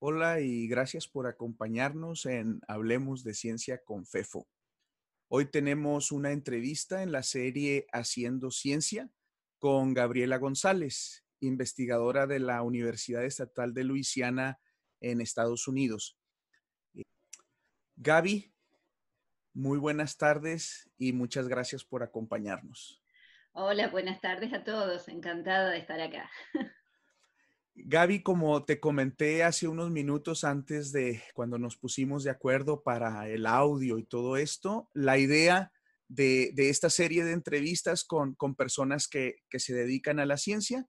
Hola y gracias por acompañarnos en Hablemos de Ciencia con Fefo. Hoy tenemos una entrevista en la serie Haciendo Ciencia con Gabriela González, investigadora de la Universidad Estatal de Luisiana en Estados Unidos. Gaby, muy buenas tardes y muchas gracias por acompañarnos. Hola, buenas tardes a todos. Encantada de estar acá. Gaby, como te comenté hace unos minutos antes de cuando nos pusimos de acuerdo para el audio y todo esto, la idea de esta serie de entrevistas con personas que se dedican a la ciencia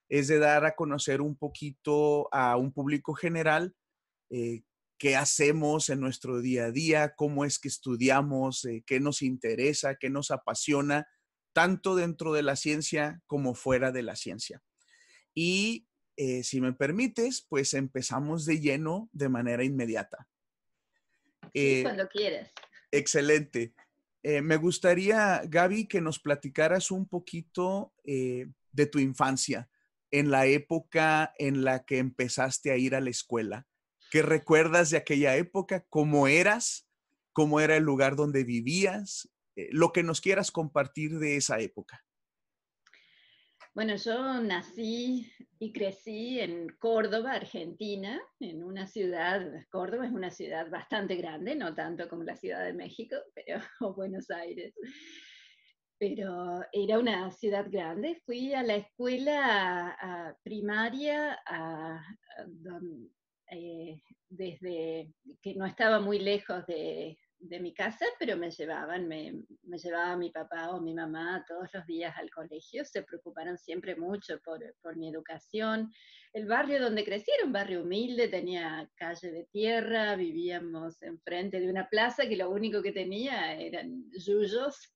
es de dar a conocer un poquito a un público general eh, qué hacemos en nuestro día a día, cómo es que estudiamos, qué nos interesa, qué nos apasiona, tanto dentro de la ciencia como fuera de la ciencia. Y si me permites, pues empezamos de lleno de manera inmediata. Sí, Eh, cuando quieras. Excelente. Me gustaría, Gaby, que nos platicaras un poquito de tu infancia, en la época en la que empezaste a ir a la escuela. ¿Qué recuerdas de aquella época? ¿Cómo eras? ¿Cómo era el lugar donde vivías? Lo que nos quieras compartir de esa época. Bueno, yo nací y crecí en Córdoba, Argentina, en una ciudad. Córdoba es una ciudad bastante grande, no tanto como la Ciudad de México, pero, o Buenos Aires. Pero era una ciudad grande. Fui a la escuela primaria desde que no estaba muy lejos de mi casa, pero me llevaba mi papá o mi mamá todos los días al colegio. Se preocuparon siempre mucho por mi educación. El barrio donde crecí era un barrio humilde, tenía calle de tierra, vivíamos enfrente de una plaza que lo único que tenía eran yuyos.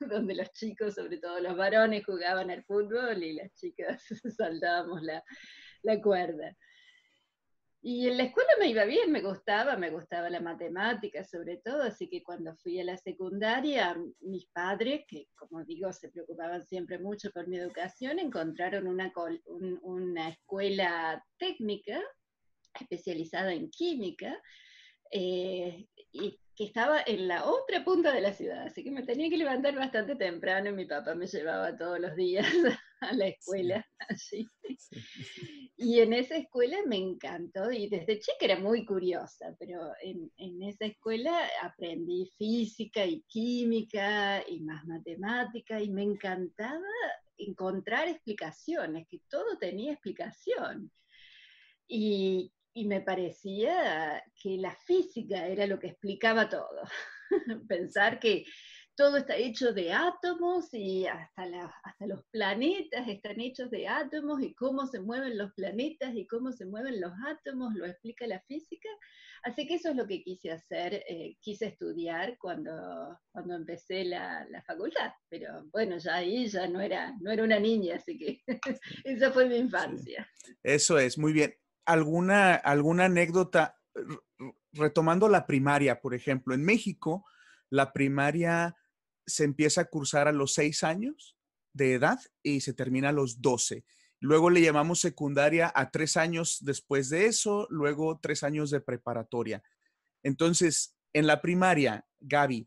Donde los chicos, sobre todo los varones, jugaban al fútbol y las chicas saltábamos la cuerda. Y en la escuela me iba bien, me gustaba la matemática sobre todo, así que cuando fui a la secundaria, mis padres, que como digo, se preocupaban siempre mucho por mi educación, encontraron una escuela técnica especializada en química, y que estaba en la otra punta de la ciudad, así que me tenía que levantar bastante temprano y mi papá me llevaba todos los días a la Sí, escuela allí. sí. Y en esa escuela me encantó, y desde chica era muy curiosa, pero en esa escuela aprendí física y química y más matemática, y me encantaba encontrar explicaciones, que todo tenía explicación. Y me parecía que la física era lo que explicaba todo. Pensar que todo está hecho de átomos y hasta los planetas están hechos de átomos, y cómo se mueven los planetas y cómo se mueven los átomos lo explica la física. Así que eso es lo que quise hacer, quise estudiar cuando empecé la facultad. Pero bueno, ya ahí ya no era una niña, así que esa fue mi Sí, infancia. eso es, muy bien. ¿Alguna anécdota? Retomando la primaria, por ejemplo, en México, la primaria se empieza a cursar a los 6 años de edad y se termina a los 12. Luego le llamamos secundaria a 3 años después de eso, luego 3 años de preparatoria. Entonces, en la primaria, Gaby,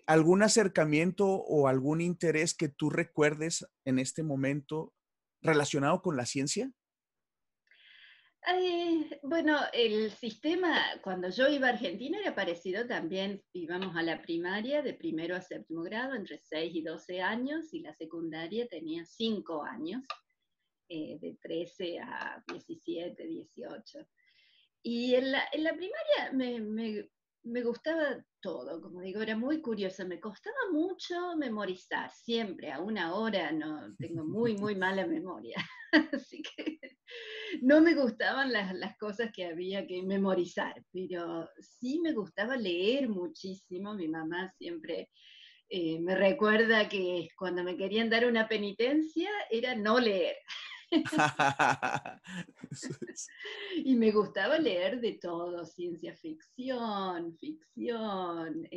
¿algún acercamiento o algún interés que tú recuerdes en este momento relacionado con la ciencia? Bueno, el sistema, cuando yo iba a Argentina era parecido también. Íbamos a la primaria de primero a séptimo grado, entre 6 y 12 años, y la secundaria tenía 5 años, de 13 a 17, 18. Y en la primaria me gustaba todo, como digo, era muy curiosa. Me costaba mucho memorizar, siempre, a una hora no, tengo muy, muy mala memoria. Así que no me gustaban las cosas que había que memorizar, pero sí me gustaba leer muchísimo. Mi mamá siempre me recuerda que cuando me querían dar una penitencia era no leer. Y me gustaba leer de todo, ciencia ficción, ficción,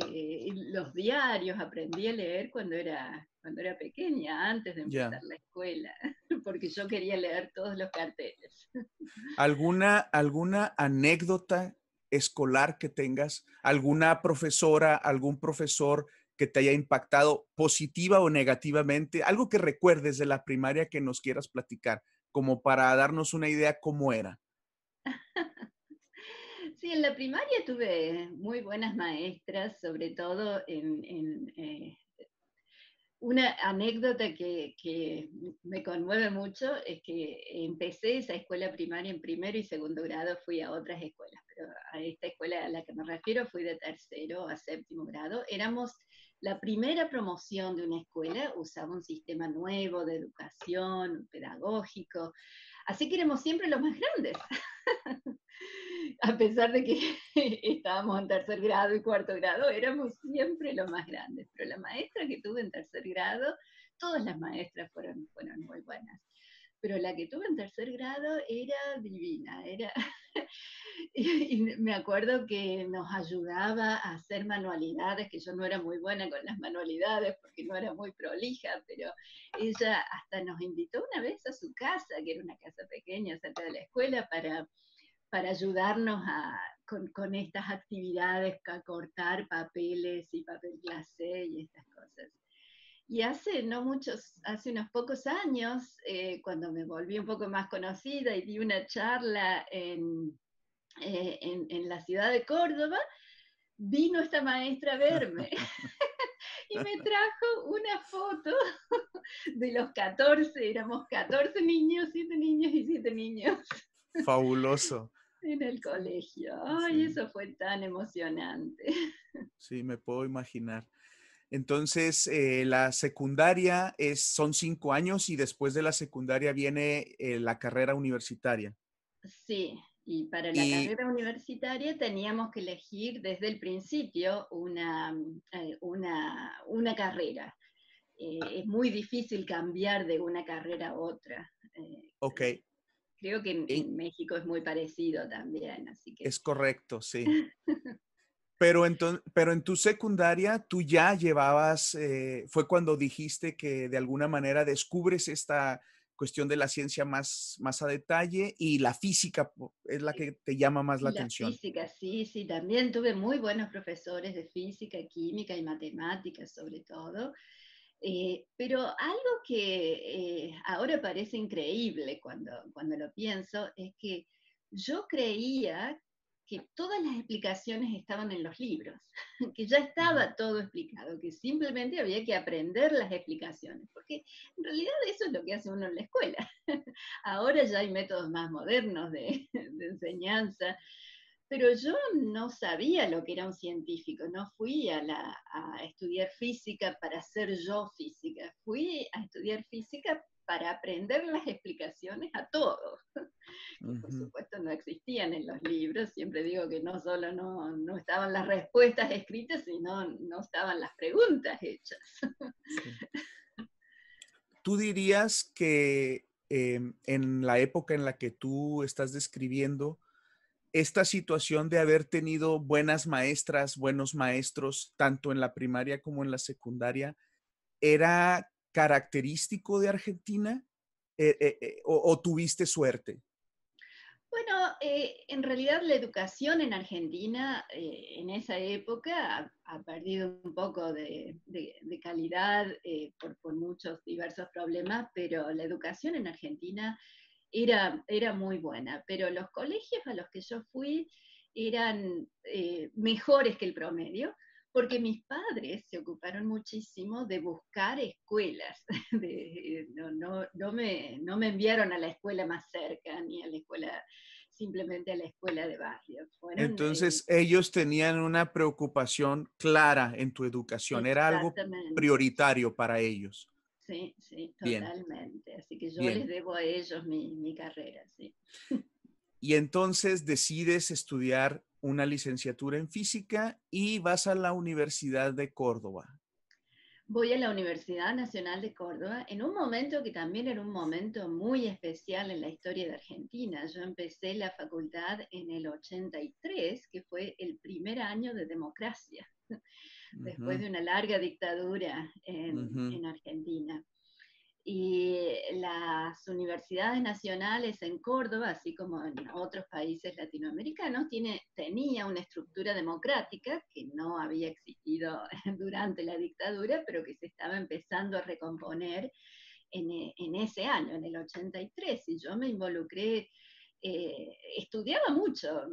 los diarios, aprendí a leer cuando era pequeña, antes de empezar Ya. la escuela, porque yo quería leer todos los carteles. ¿Alguna anécdota escolar que tengas? ¿Alguna profesora, algún profesor que te haya impactado positiva o negativamente? Algo que recuerdes de la primaria que nos quieras platicar, como para darnos una idea cómo era. Sí, en la primaria tuve muy buenas maestras, sobre todo una anécdota que me conmueve mucho es que empecé esa escuela primaria en primero y segundo grado, fui a otras escuelas, pero a esta escuela a la que me refiero fui de tercero a séptimo grado. Éramos la primera promoción de una escuela, usaba un sistema nuevo de educación pedagógico, así que éramos siempre los más grandes. A pesar de que estábamos en tercer grado y cuarto grado, éramos siempre los más grandes. Pero la maestra que tuve en tercer grado, todas las maestras fueron muy buenas, pero la que tuve en tercer grado era divina, y me acuerdo que nos ayudaba a hacer manualidades, que yo no era muy buena con las manualidades porque no era muy prolija, pero ella hasta nos invitó una vez a su casa, que era una casa pequeña cerca de la escuela, para ayudarnos con estas actividades, a cortar papeles y papel glacé y estas cosas. Y hace unos pocos años, cuando me volví un poco más conocida y di una charla en la ciudad de Córdoba, vino esta maestra a verme y me trajo una foto de los 14, éramos 14 niños, 7 niños y 7 niños. Fabuloso. En el colegio. Ay, Sí, eso fue tan emocionante. sí, me puedo imaginar. Entonces, la secundaria son 5 años y después de la secundaria viene la carrera universitaria. Sí, y para la Y, carrera universitaria teníamos que elegir desde el principio una carrera. Es muy difícil cambiar de una carrera a otra. ok, Creo que en- en México es muy parecido también, así que es correcto, sí. Pero en tu secundaria tú ya llevabas, fue cuando dijiste que de alguna manera descubres esta cuestión de la ciencia más a detalle y la física es la que te llama más la y la atención. física, sí, sí, también tuve muy buenos profesores de física, química y matemáticas sobre todo. Pero algo que ahora parece increíble cuando lo pienso es que yo creía que todas las explicaciones estaban en los libros, que ya Ujú. estaba todo explicado, que simplemente había que aprender las explicaciones, porque en realidad eso es lo que hace uno en la escuela. Ahora ya hay métodos más modernos de enseñanza, pero yo no sabía lo que era un científico, no fui a estudiar física para ser yo física, fui a estudiar física para aprender las explicaciones a todo, que por Ujú. supuesto no existían en los libros. Siempre digo que no solo no estaban las respuestas escritas, sino no estaban las preguntas hechas. Sí. ¿Tú dirías que en la época en la que tú estás describiendo, esta situación de haber tenido buenas maestras, buenos maestros, tanto en la primaria como en la secundaria, era característico de Argentina o tuviste suerte? Bueno, en realidad la educación en Argentina en esa época ha perdido un poco de calidad por muchos diversos problemas, pero la educación en Argentina era muy buena. Pero los colegios a los que yo fui eran mejores que el promedio, porque mis padres se ocuparon muchísimo de buscar escuelas. No me enviaron a la escuela más cerca, ni a la escuela, simplemente a la escuela de barrio. Fueron Entonces, ellos tenían una preocupación clara en tu educación, era algo exactamente, prioritario para ellos. sí, sí, Bien, totalmente. Así que yo les bien. debo a ellos mi carrera, sí. Y entonces decides estudiar una licenciatura en física y vas a la Universidad de Córdoba. Voy a la Universidad Nacional de Córdoba en un momento que también era un momento muy especial en la historia de Argentina. Yo empecé la facultad en el 83, que fue el primer año de democracia, después Ujú, de una larga dictadura ujú, en Argentina. Y las universidades nacionales en Córdoba, así como en otros países latinoamericanos, tenía una estructura democrática que no había existido durante la dictadura, pero que se estaba empezando a recomponer en ese año, en el 83, y yo me involucré, estudiaba mucho,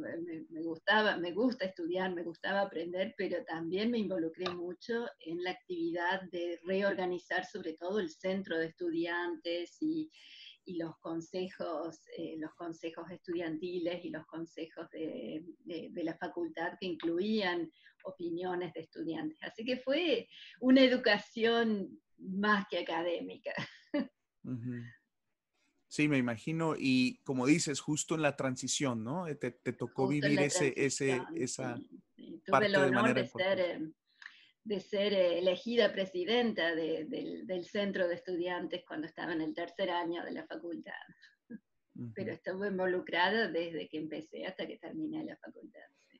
me gusta estudiar, me gustaba aprender, pero también me involucré mucho en la actividad de reorganizar sobre todo el centro de estudiantes y los consejos estudiantiles y los consejos de la facultad que incluían opiniones de estudiantes. Así que fue una educación más que académica. ujú. Sí, me imagino. Y como dices, justo en la transición, ¿no? Te tocó Justo en vivir la transición, esa sí, sí. Tuve el parte de honor manera importante. de ser elegida presidenta del centro de estudiantes cuando estaba en el tercer año de la facultad, pero Ujú. estuve involucrada desde que empecé hasta que terminé la facultad. Sí.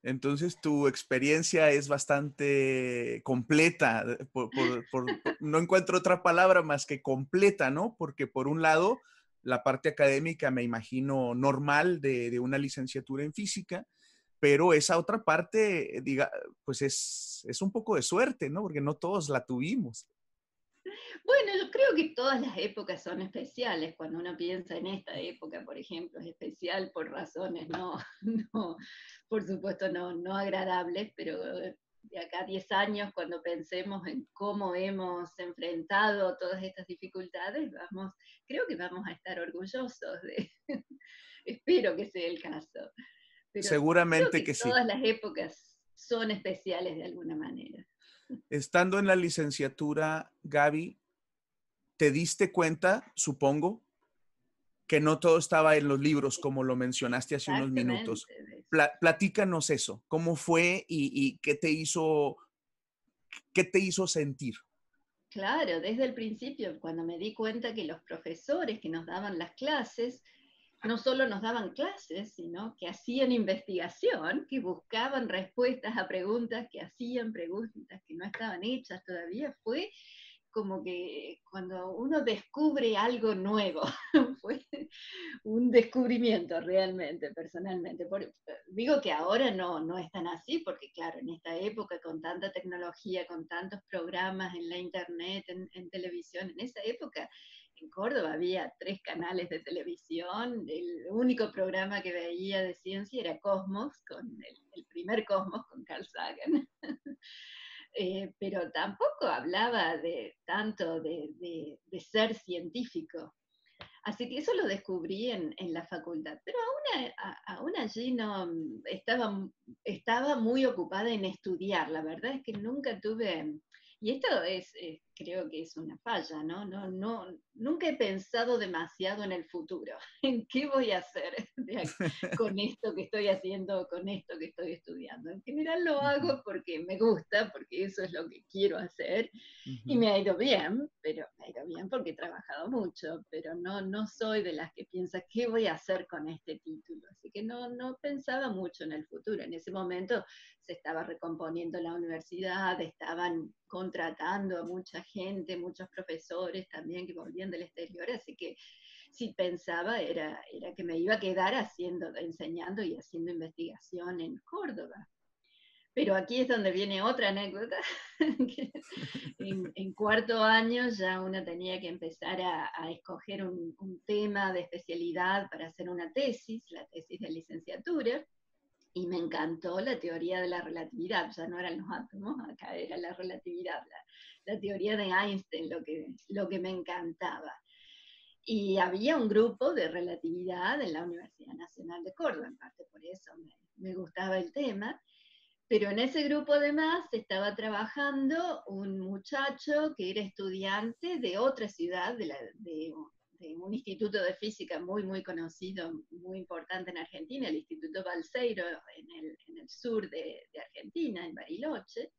Entonces, tu experiencia es bastante completa. No encuentro otra palabra más que completa, ¿no? Porque por un lado, la parte académica me imagino normal de una licenciatura en física, pero esa otra parte, pues es un poco de suerte, ¿no? Porque no todos la tuvimos. Bueno, yo creo que todas las épocas son especiales. Cuando uno piensa en esta época, por ejemplo, es especial por razones no, por supuesto, no agradables, pero de acá a 10 años, cuando pensemos en cómo hemos enfrentado todas estas dificultades, creo que vamos a estar orgullosos de, espero que sea el caso, pero creo Seguramente que que sí. todas las épocas son especiales de alguna manera. Estando en la licenciatura, Gaby, te diste cuenta, supongo, que no todo estaba en los libros, como lo mencionaste hace unos minutos. Exactamente, de eso. Platícanos eso, cómo fue y qué te hizo sentir. Claro, desde el principio, cuando me di cuenta que los profesores que nos daban las clases, no solo nos daban clases, sino que hacían investigación, que buscaban respuestas a preguntas, que hacían preguntas que no estaban hechas todavía, fue como que cuando uno descubre algo nuevo, fue un descubrimiento realmente, personalmente. Digo que ahora no es tan así, porque claro, en esta época con tanta tecnología, con tantos programas en la internet, en televisión, en esa época en Córdoba había 3 canales de televisión, el único programa que veía de ciencia era Cosmos, con el primer Cosmos con Carl Sagan. Pero tampoco hablaba de tanto de ser científico. Así que eso lo descubrí en la facultad, pero aún allí no estaba muy ocupada en estudiar. La verdad es que nunca tuve, y esto creo que es una falla, ¿no? Nunca he pensado demasiado en el futuro, en qué voy a hacer con esto que estoy haciendo, con esto que estoy estudiando. En general lo Ujú, hago porque me gusta, porque eso es lo que quiero hacer y ujú, me ha ido bien, pero me ha ido bien porque he trabajado mucho, pero no soy de las que piensa qué voy a hacer con este título. Así que no pensaba mucho en el futuro. En ese momento se estaba recomponiendo la universidad, estaban contratando a mucha gente, muchos profesores también que volvían del exterior, así que si pensaba era que me iba a quedar enseñando y haciendo investigación en Córdoba. Pero aquí es donde viene otra anécdota, que en cuarto año ya uno tenía que empezar a escoger un tema de especialidad para hacer una tesis, la tesis de licenciatura, y me encantó la teoría de la relatividad, ya no eran los átomos, acá era la relatividad, la teoría de Einstein, lo que me encantaba. Y había un grupo de relatividad en la Universidad Nacional de Córdoba, en parte por eso me gustaba el tema, pero en ese grupo además estaba trabajando un muchacho que era estudiante de otra ciudad, de un instituto de física muy conocido, muy importante en Argentina, el Instituto Balseiro, en el sur de Argentina, en Bariloche,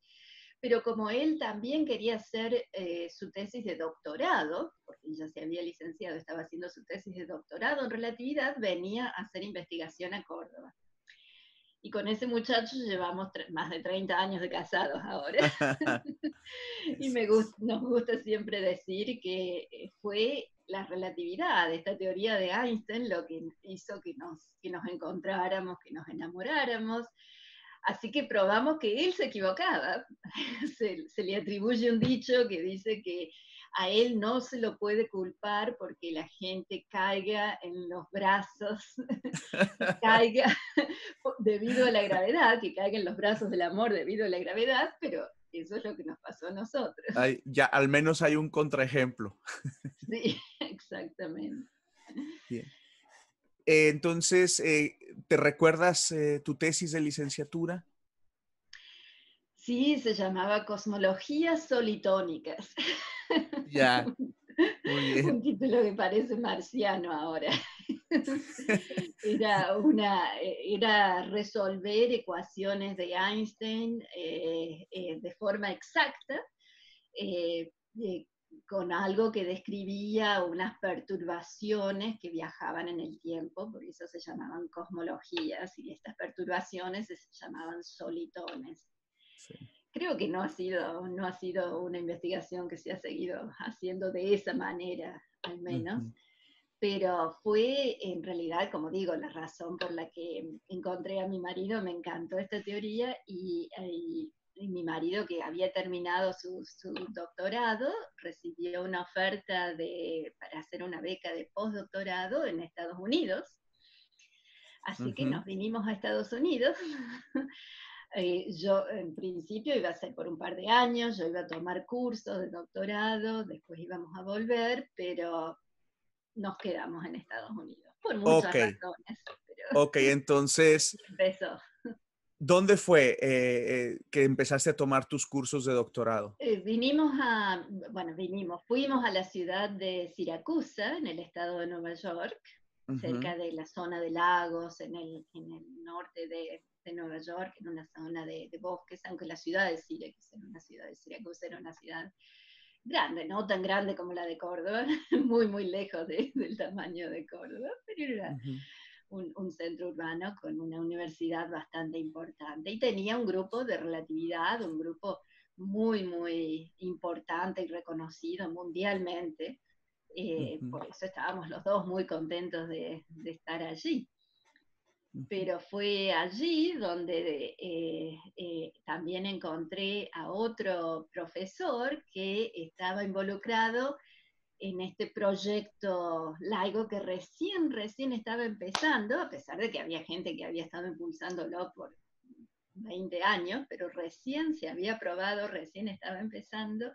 pero como él también quería hacer su tesis de doctorado, porque ya se había licenciado, estaba haciendo su tesis de doctorado en relatividad, venía a hacer investigación a Córdoba. Y con ese muchacho llevamos más de 30 años de casados ahora. Y nos gusta siempre decir que fue la relatividad, esta teoría de Einstein, lo que hizo que nos encontráramos, que nos enamoráramos. Así que probamos que él se equivocaba. Se le atribuye un dicho que dice que a él no se lo puede culpar porque la gente caiga en los brazos y caiga debido a la gravedad, que caiga en los brazos del amor debido a la gravedad, pero eso es lo que nos pasó a nosotros. Ya al menos hay un contraejemplo. Sí, exactamente. Bien. Entonces, ¿te recuerdas tu tesis de licenciatura? Sí, se llamaba Cosmologías Solitónicas. Ya, muy Un bien. título que parece marciano ahora. Era resolver ecuaciones de Einstein de forma exacta, eh, eh, con algo que describía unas perturbaciones que viajaban en el tiempo, por eso se llamaban cosmologías, y estas perturbaciones se llamaban solitones. Sí. Creo que no ha sido una investigación que se ha seguido haciendo de esa manera, al menos, pero fue en realidad, como digo, la razón por la que encontré a mi marido. Me encantó esta teoría y mi marido, que había terminado su doctorado, recibió una oferta para hacer una beca de postdoctorado en Estados Unidos. Así que nos vinimos a Estados Unidos. Yo en principio iba a ser por un par de años, yo iba a tomar cursos de doctorado, después íbamos a volver, pero nos quedamos en Estados Unidos, por Ok, muchas razones, pero ok, entonces, empezó. ¿dónde fue que empezaste a tomar tus cursos de doctorado? Fuimos a la ciudad de Siracusa, en el estado de Nueva York, cerca de la zona de lagos, en el norte de Nueva York, en una zona de bosques, aunque la ciudad de Siracusa era una ciudad grande, no tan grande como la de Córdoba, muy, muy lejos del tamaño de Córdoba, pero era un centro urbano con una universidad bastante importante y tenía un grupo de relatividad, un grupo muy, muy importante y reconocido mundialmente. Por eso estábamos los dos muy contentos de estar allí. Pero fue allí donde también encontré a otro profesor que estaba involucrado en este proyecto LIGO que recién estaba empezando, a pesar de que había gente que había estado impulsándolo por 20 años, pero recién se había probado, recién estaba empezando,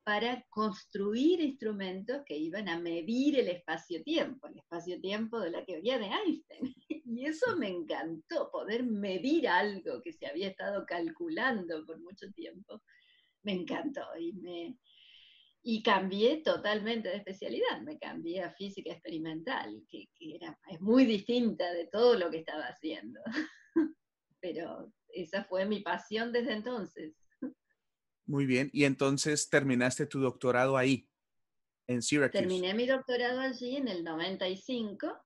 para construir instrumentos que iban a medir el espacio-tiempo de la teoría de Einstein. Y eso Sí. me encantó, poder medir algo que se había estado calculando por mucho tiempo. Me encantó y cambié totalmente de especialidad, me cambié a física experimental, es muy distinta de todo lo que estaba haciendo. Pero esa fue mi pasión desde entonces. Muy bien. Y entonces terminaste tu doctorado ahí, en Syracuse. Terminé mi doctorado allí en el 95.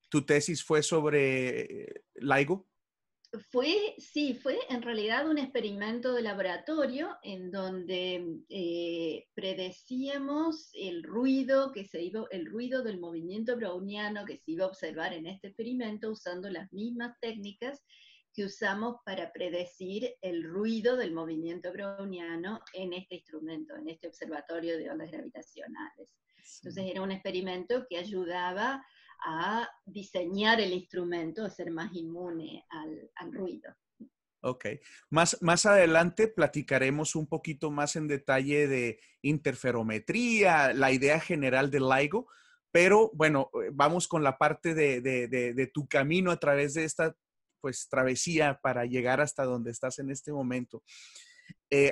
¿Tu tesis fue sobre LIGO? Fue en realidad un experimento de laboratorio en donde predecíamos el ruido del movimiento browniano que se iba a observar en este experimento usando las mismas técnicas que usamos para predecir el ruido del movimiento browniano en este instrumento, en este observatorio de ondas gravitacionales. Sí. Entonces era un experimento que ayudaba a diseñar el instrumento, a ser más inmune al ruido. Ok. Más adelante platicaremos un poquito más en detalle de interferometría, la idea general del LIGO, pero bueno, vamos con la parte de tu camino a través de esta pues travesía para llegar hasta donde estás en este momento.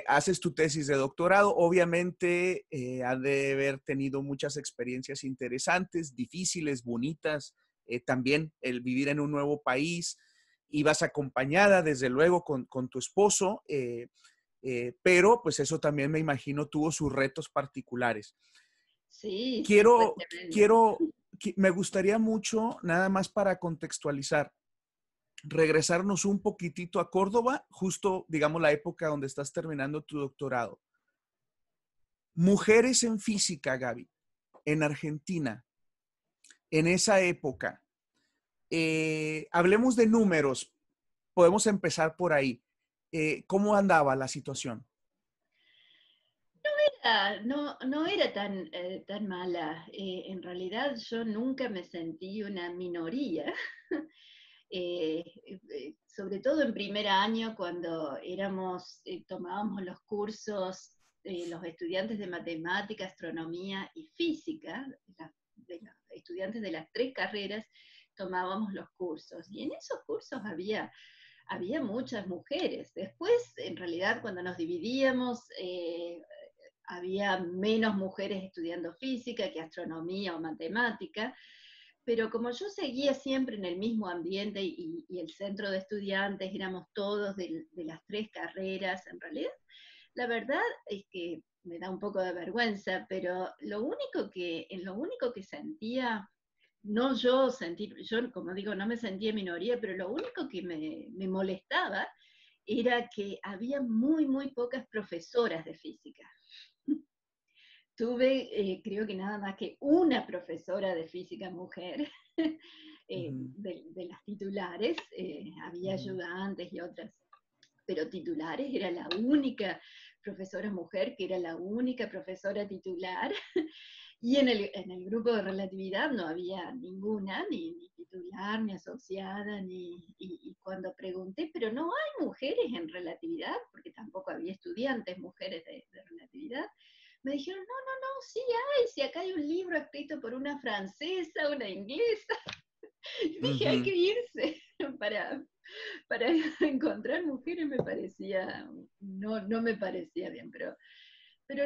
Haces tu tesis de doctorado, obviamente has de haber tenido muchas experiencias interesantes, difíciles, bonitas, también el vivir en un nuevo país. Ibas acompañada, desde luego, con tu esposo. pero pues eso también me imagino tuvo sus retos particulares. Sí, sí, fue Quiero, tremendo. quiero, me gustaría mucho, nada más para contextualizar, regresarnos un poquitito a Córdoba, justo, digamos, la época donde estás terminando tu doctorado. Mujeres en física, Gaby, en Argentina, en esa época, hablemos de números, podemos empezar por ahí. ¿Cómo andaba la situación? No era tan mala. En realidad yo nunca me sentí una minoría. Sobre todo en primer año, cuando tomábamos los cursos, los estudiantes de matemática, astronomía y física, de los estudiantes de las tres carreras, tomábamos los cursos. Y en esos cursos había muchas mujeres. Después, en realidad, cuando nos dividíamos, había menos mujeres estudiando física que astronomía o matemática, pero como yo seguía siempre en el mismo ambiente y el centro de estudiantes éramos todos de las tres carreras, en realidad, la verdad es que me da un poco de vergüenza, pero en lo único que sentía, no yo sentí, yo como digo, no me sentía minoría, pero lo único que me molestaba era que había muy pocas profesoras de física. Tuve, creo que nada más que una profesora de física mujer, Uh -huh, de las titulares, uh había -huh. ayudantes y otras, pero titulares era la única profesora mujer, que era la única profesora titular, y en el grupo de relatividad no había ninguna, ni titular, ni asociada, y cuando pregunté, pero no hay mujeres en relatividad, porque tampoco había estudiantes mujeres de relatividad, me dijeron, no, sí hay, si acá hay un libro escrito por una francesa, una inglesa. Y Uh dije, hay -huh. que irse para encontrar mujeres no me parecía bien, pero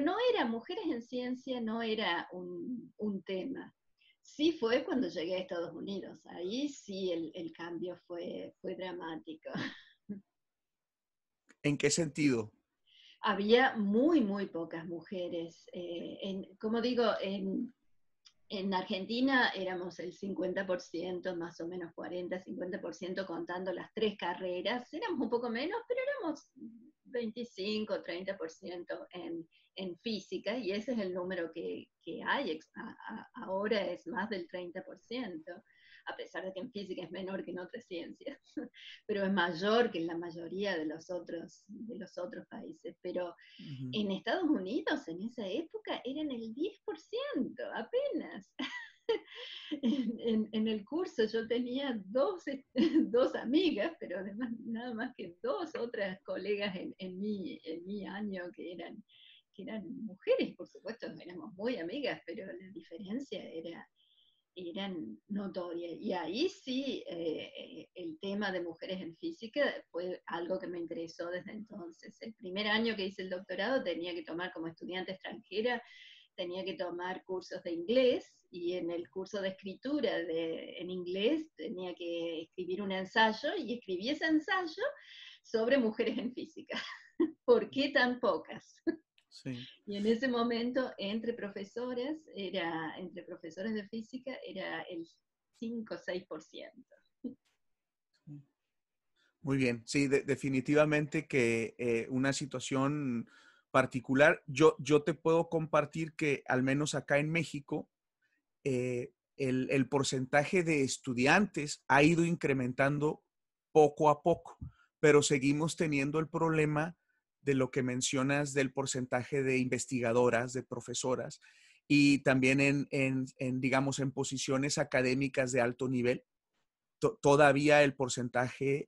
no era, mujeres en ciencia no era un tema. Sí fue cuando llegué a Estados Unidos, ahí sí el cambio fue dramático. ¿En qué sentido? Había muy pocas mujeres. Como digo, en Argentina éramos el 50%, más o menos 40-50% contando las tres carreras. Éramos un poco menos, pero éramos 25-30% en física, y ese es el número que hay. Ahora es más del 30%, a pesar de que en física es menor que en otras ciencias, pero es mayor que en la mayoría de los otros países. Pero Uh -huh. en Estados Unidos en esa época eran el 10% apenas. En el curso yo tenía dos amigas, pero además nada más que dos otras colegas en mi año que eran mujeres, por supuesto, éramos muy amigas, pero la diferencia eran notorias. Y ahí sí, el tema de mujeres en física fue algo que me interesó desde entonces. El primer año que hice el doctorado tenía que tomar como estudiante extranjera, tenía que tomar cursos de inglés, y en el curso de escritura en inglés tenía que escribir un ensayo, y escribí ese ensayo sobre mujeres en física. ¿Por qué tan pocas? Sí. Y en ese momento, entre profesores de física, era el 5 o 6%. Muy bien, sí, definitivamente que una situación particular. Yo te puedo compartir que al menos acá en México, el porcentaje de estudiantes ha ido incrementando poco a poco, pero seguimos teniendo el problema de lo que mencionas del porcentaje de investigadoras, de profesoras, y también digamos, en posiciones académicas de alto nivel. Todavía el porcentaje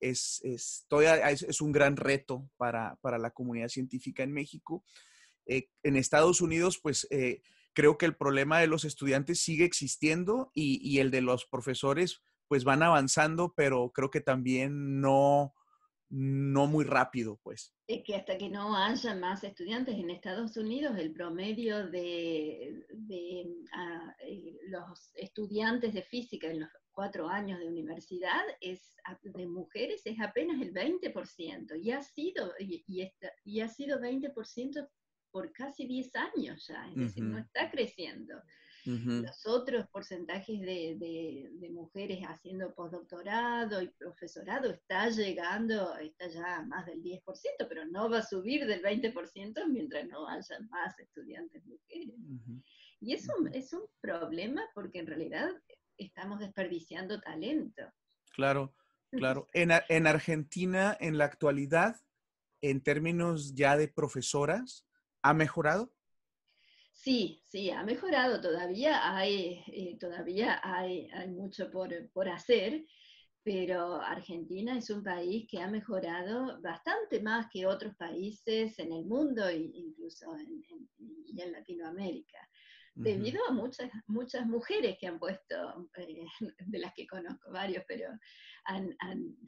todavía es un gran reto para la comunidad científica en México. En Estados Unidos, pues creo que el problema de los estudiantes sigue existiendo y el de los profesores, pues van avanzando, pero creo que también no muy rápido, pues. Es que hasta que no haya más estudiantes en Estados Unidos, el promedio de los estudiantes de física en los 4 años de universidad de mujeres es apenas el 20%, y ha sido 20% por casi 10 años ya, es decir, no Ujú, está creciendo. ujú, Los otros porcentajes de mujeres haciendo postdoctorado y profesorado está llegando, está ya a más del 10%, pero no va a subir del 20% mientras no haya más estudiantes mujeres. ujú, Y ujú. es un problema porque en realidad estamos desperdiciando talento. Claro, claro. En Argentina, en la actualidad, en términos ya de profesoras, ¿ha mejorado? Sí, sí, ha mejorado, hay mucho por hacer, pero Argentina es un país que ha mejorado bastante más que otros países en el mundo e incluso y en Latinoamérica, Ujú. debido a muchas mujeres que han puesto, de las que conozco varios, pero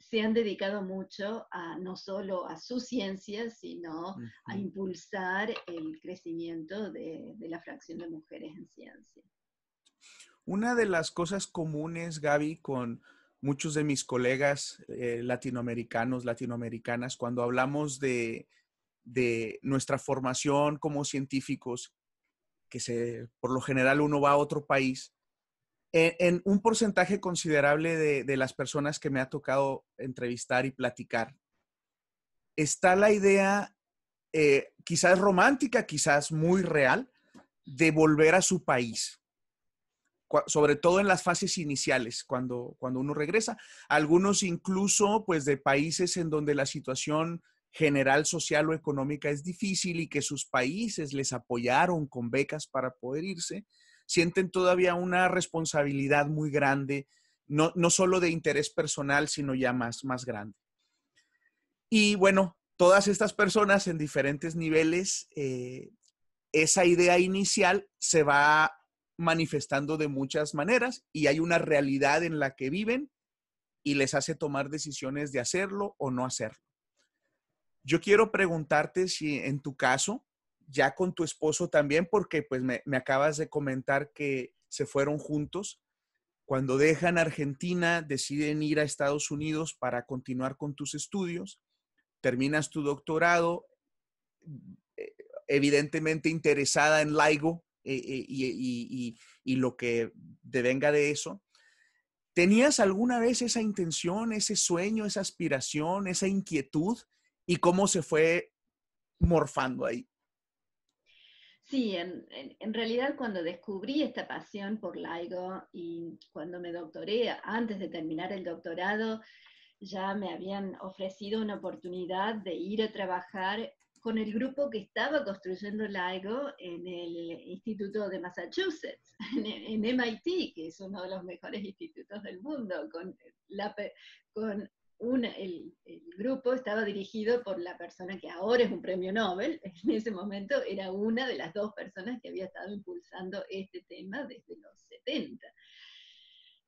se han dedicado mucho a no solo a su ciencia, sino a Ujú. impulsar el crecimiento de la fracción de mujeres en ciencia. Una de las cosas comunes, Gaby, con muchos de mis colegas latinoamericanos, latinoamericanas, cuando hablamos de nuestra formación como científicos, por lo general uno va a otro país, en un porcentaje considerable de las personas que me ha tocado entrevistar y platicar, está la idea, quizás romántica, quizás muy real, de volver a su país, sobre todo en las fases iniciales, cuando uno regresa. Algunos incluso, pues, de países en donde la situación general, social o económica es difícil y que sus países les apoyaron con becas para poder irse, sienten todavía una responsabilidad muy grande, no solo de interés personal, sino ya más grande. Y bueno, todas estas personas en diferentes niveles, esa idea inicial se va manifestando de muchas maneras y hay una realidad en la que viven y les hace tomar decisiones de hacerlo o no hacerlo. Yo quiero preguntarte si en tu caso, ya con tu esposo también, porque pues me acabas de comentar que se fueron juntos, cuando dejan Argentina, deciden ir a Estados Unidos para continuar con tus estudios, terminas tu doctorado, eh, evidentemente interesada en LIGO y lo que devenga de eso. ¿Tenías alguna vez esa intención, ese sueño, esa aspiración, esa inquietud? ¿Y cómo se fue morfando ahí? Sí, en realidad cuando descubrí esta pasión por LIGO y cuando me doctoré, antes de terminar el doctorado, ya me habían ofrecido una oportunidad de ir a trabajar con el grupo que estaba construyendo LIGO en el Instituto de Massachusetts, en MIT, que es uno de los mejores institutos del mundo, con el grupo estaba dirigido por la persona que ahora es un premio Nobel. En ese momento era una de las dos personas que había estado impulsando este tema desde los 70.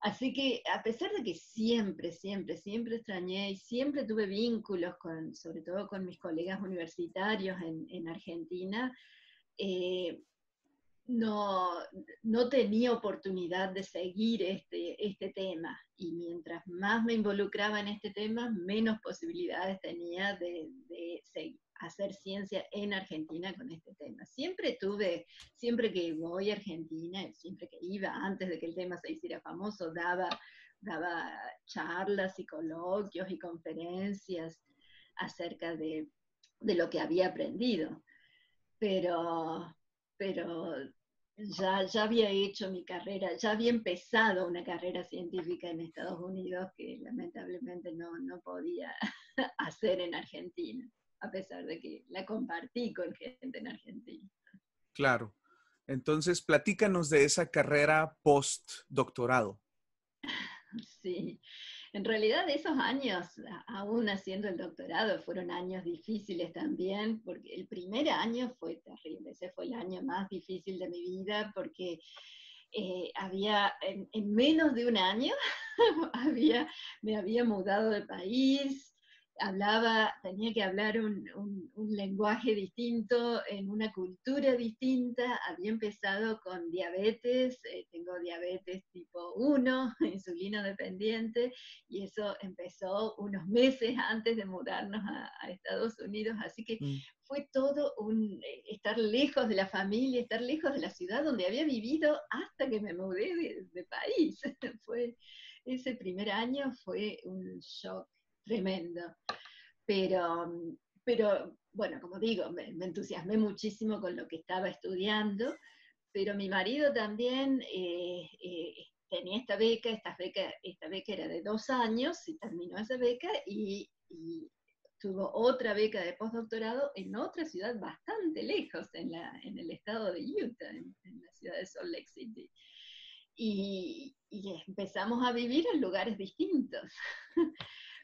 Así que a pesar de que siempre extrañé y siempre tuve vínculos sobre todo con mis colegas universitarios en Argentina, eh, no, no tenía oportunidad de seguir este tema. Y mientras más me involucraba en este tema, menos posibilidades tenía de hacer ciencia en Argentina con este tema. Siempre que voy a Argentina, siempre que iba, antes de que el tema se hiciera famoso, daba charlas y coloquios y conferencias acerca de lo que había aprendido. Pero, pero ya había hecho mi carrera, ya había empezado una carrera científica en Estados Unidos que lamentablemente no podía hacer en Argentina, a pesar de que la compartí con gente en Argentina. Claro. Entonces, platícanos de esa carrera postdoctorado. Sí, en realidad esos años, aún haciendo el doctorado, fueron años difíciles también, porque el primer año fue terrible, ese fue el año más difícil de mi vida, porque en menos de un año me había mudado de país, tenía que hablar un lenguaje distinto, en una cultura distinta. Había empezado con diabetes, tengo diabetes tipo 1, insulino dependiente, y eso empezó unos meses antes de mudarnos a Estados Unidos, así que Mm. fue todo estar lejos de la familia, estar lejos de la ciudad donde había vivido hasta que me mudé de país. Ese primer año fue un shock tremendo. Pero, pero bueno, como digo, me entusiasmé muchísimo con lo que estaba estudiando, pero mi marido también tenía esta beca era de 2 años, y terminó esa beca y tuvo otra beca de postdoctorado en otra ciudad bastante lejos, en el estado de Utah, en la ciudad de Salt Lake City. Y empezamos a vivir en lugares distintos.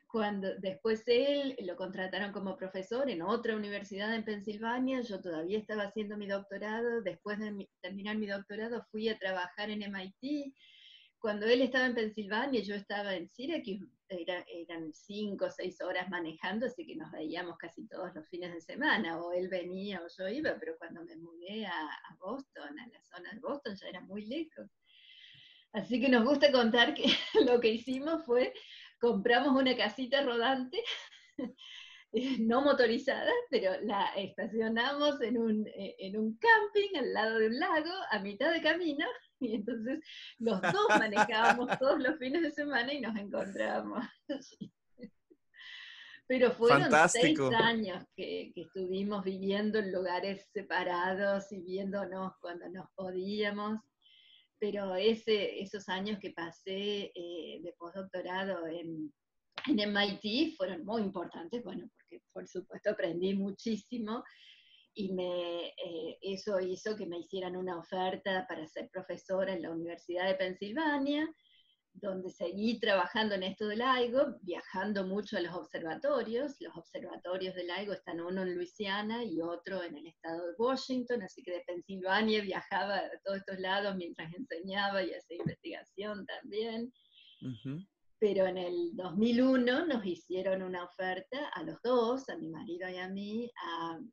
Cuando después él lo contrataron como profesor en otra universidad en Pensilvania, yo todavía estaba haciendo mi doctorado. Después de terminar mi doctorado fui a trabajar en MIT. Cuando él estaba en Pensilvania, yo estaba en Syracuse. Eran 5 o 6 horas manejando, así que nos veíamos casi todos los fines de semana, o él venía o yo iba, pero cuando me mudé a Boston, a la zona de Boston, ya era muy lejos. Así que nos gusta contar que lo que hicimos fue, compramos una casita rodante, no motorizada, pero la estacionamos en un camping al lado de un lago, a mitad de camino, y entonces los dos manejábamos todos los fines de semana y nos encontrábamos. Pero fueron 6 Fantástico. años que estuvimos viviendo en lugares separados y viéndonos cuando nos podíamos. Pero esos años que pasé de postdoctorado en MIT fueron muy importantes, bueno, porque por supuesto aprendí muchísimo, y eso hizo que me hicieran una oferta para ser profesora en la Universidad de Pensilvania, donde seguí trabajando en esto del LIGO, viajando mucho a los observatorios. Los observatorios del LIGO están uno en Luisiana y otro en el estado de Washington, así que de Pensilvania viajaba a todos estos lados mientras enseñaba y hacía investigación también. Ujú. Pero en el 2001 nos hicieron una oferta a los dos, a mi marido y a mí.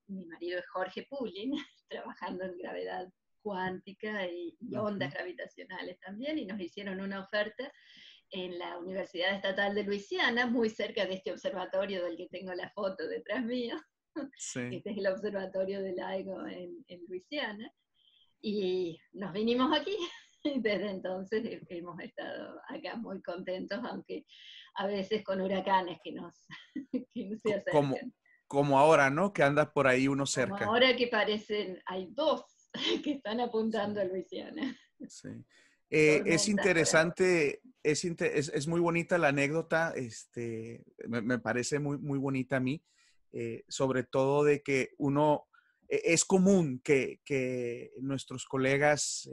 Mi marido es Jorge Pulin, trabajando en gravedad cuántica y ondas Ujú. gravitacionales también, y nos hicieron una oferta en la Universidad Estatal de Luisiana, muy cerca de este observatorio del que tengo la foto detrás mío. Sí. Este es el observatorio de LIGO en Luisiana, y nos vinimos aquí. Y desde entonces hemos estado acá muy contentos, aunque a veces con huracanes que se Como, acercan. como ahora, ¿no? Que anda por ahí uno Como cerca. ahora que parecen, hay dos que están apuntando Sí, a Luisiana. sí. Es Tormentas por ahora. interesante, es muy bonita la anécdota, me parece muy, muy bonita a mí, sobre todo de que es común que nuestros colegas,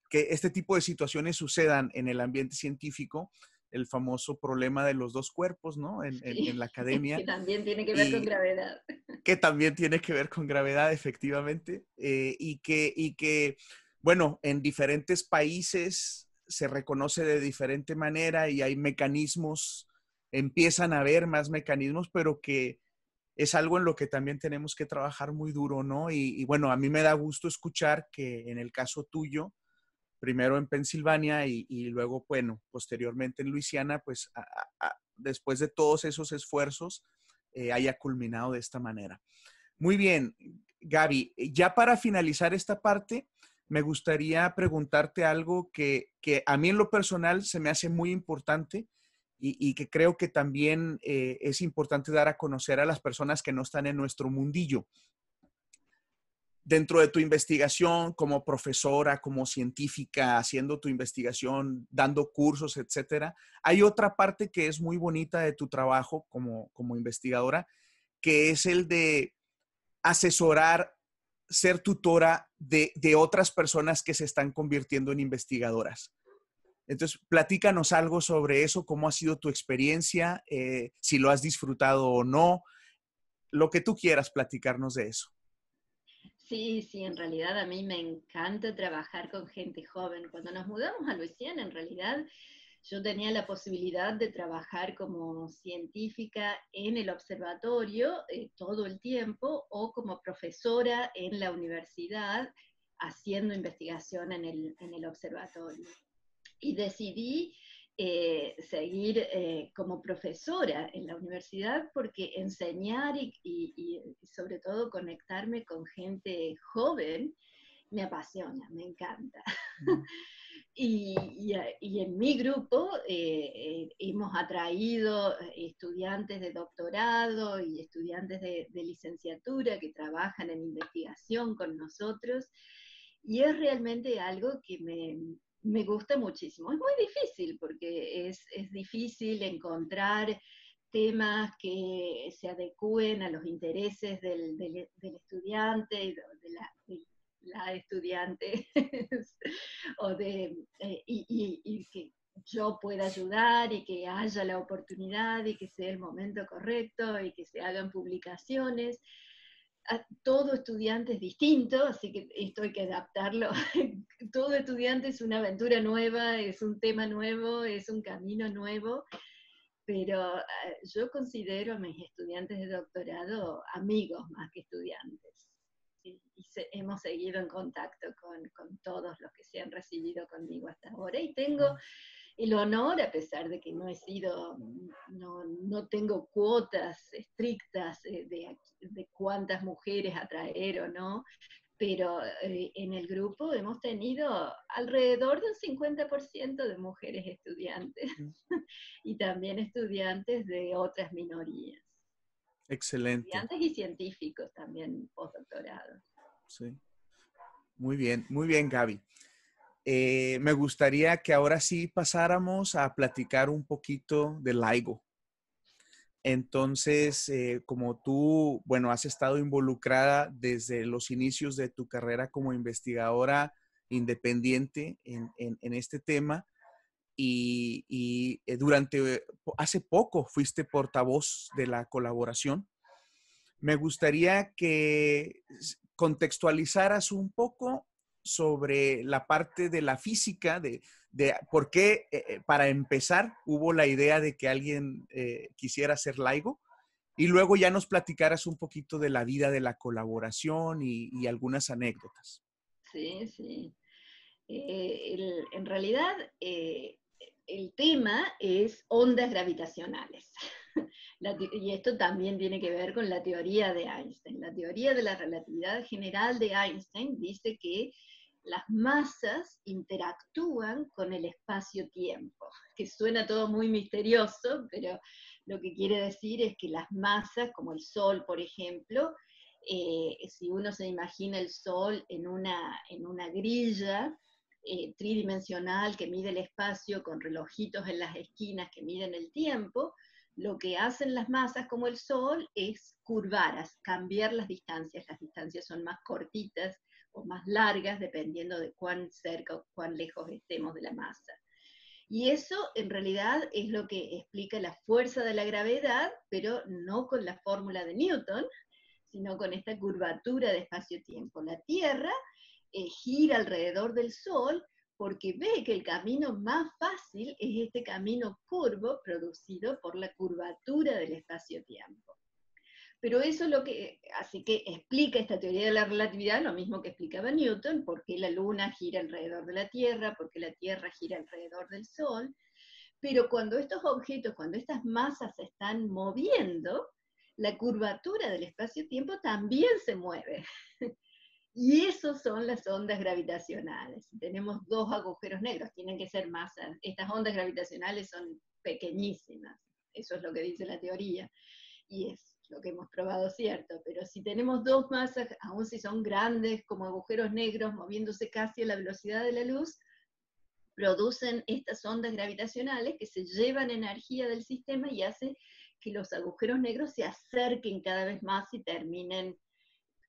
que este tipo de situaciones sucedan en el ambiente científico, el famoso problema de los dos cuerpos, ¿no? En Sí, la que academia, también tiene que ver con y gravedad. que también tiene que ver con gravedad, efectivamente, bueno, en diferentes países se reconoce de diferente manera y hay mecanismos, empiezan a haber más mecanismos, pero que es algo en lo que también tenemos que trabajar muy duro, ¿no? Y bueno, a mí me da gusto escuchar que en el caso tuyo, primero en Pensilvania y luego, bueno, posteriormente en Luisiana, pues después de todos esos esfuerzos, haya culminado de esta manera. Muy bien, Gaby, ya para finalizar esta parte, me gustaría preguntarte algo que a mí en lo personal se me hace muy importante y que creo que también es importante dar a conocer a las personas que no están en nuestro mundillo. Dentro de tu investigación como profesora, como científica, haciendo tu investigación, dando cursos, etcétera, hay otra parte que es muy bonita de tu trabajo como investigadora, que es el de asesorar, ser tutora de otras personas que se están convirtiendo en investigadoras. Entonces, platícanos algo sobre eso, cómo ha sido tu experiencia, si lo has disfrutado o no, lo que tú quieras platicarnos de eso. Sí, sí, en realidad a mí me encanta trabajar con gente joven. Cuando nos mudamos a Luisiana, en realidad yo tenía la posibilidad de trabajar como científica en el observatorio todo el tiempo o como profesora en la universidad haciendo investigación en el observatorio. Y decidí seguir como profesora en la universidad porque enseñar y sobre todo conectarme con gente joven me apasiona, me encanta. Y en mi grupo hemos atraído estudiantes de doctorado y estudiantes de licenciatura que trabajan en investigación con nosotros, y es realmente algo que me gusta muchísimo. Es muy difícil porque es difícil encontrar temas que se adecúen a los intereses del estudiante, la estudiante, o y que yo pueda ayudar y que haya la oportunidad y que sea el momento correcto y que se hagan publicaciones. Todo estudiante es distinto, así que esto hay que adaptarlo. Todo estudiante es una aventura nueva, es un tema nuevo, es un camino nuevo, pero yo considero a mis estudiantes de doctorado amigos más que estudiantes. Hemos seguido en contacto con todos los que se han recibido conmigo hasta ahora, y tengo el honor, a pesar de que no he sido, no tengo cuotas estrictas de cuántas mujeres atraer o no, pero en el grupo hemos tenido alrededor de un 50% de mujeres estudiantes y también estudiantes de otras minorías. Excelente. Estudiantes y científicos también postdoctorados. Sí. Muy bien, Gaby. Me gustaría que ahora sí pasáramos a platicar un poquito de LIGO. Entonces, como tú, bueno, has estado involucrada desde los inicios de tu carrera como investigadora independiente en este tema, y hace poco fuiste portavoz de la colaboración. Me gustaría que contextualizaras un poco sobre la parte de la física, de por qué, para empezar, hubo la idea de que alguien quisiera ser LIGO, y luego ya nos platicaras un poquito de la vida de la colaboración y algunas anécdotas. Sí, sí. En realidad, el tema es ondas gravitacionales. Y esto también tiene que ver con la teoría de Einstein. La teoría de la relatividad general de Einstein dice que las masas interactúan con el espacio-tiempo, que suena todo muy misterioso, pero lo que quiere decir es que las masas, como el Sol, por ejemplo, si uno se imagina el Sol en una grilla tridimensional que mide el espacio con relojitos en las esquinas que miden el tiempo, lo que hacen las masas como el Sol es curvar, cambiar las distancias. Las distancias son más cortitas o más largas dependiendo de cuán cerca o cuán lejos estemos de la masa. Y eso en realidad es lo que explica la fuerza de la gravedad, pero no con la fórmula de Newton, sino con esta curvatura de espacio-tiempo. La Tierra gira alrededor del Sol porque ve que el camino más fácil es este camino curvo producido por la curvatura del espacio-tiempo. Pero eso es lo que, así que explica esta teoría de la relatividad, lo mismo que explicaba Newton, por qué la Luna gira alrededor de la Tierra, por qué la Tierra gira alrededor del Sol. Pero cuando estos objetos, cuando estas masas se están moviendo, la curvatura del espacio-tiempo también se mueve. Y eso son las ondas gravitacionales. Tenemos dos agujeros negros, tienen que ser masas. Estas ondas gravitacionales son pequeñísimas. Eso es lo que dice la teoría. Y es lo que hemos probado cierto. Pero si tenemos dos masas, aun si son grandes como agujeros negros, moviéndose casi a la velocidad de la luz, producen estas ondas gravitacionales que se llevan energía del sistema y hace que los agujeros negros se acerquen cada vez más y terminen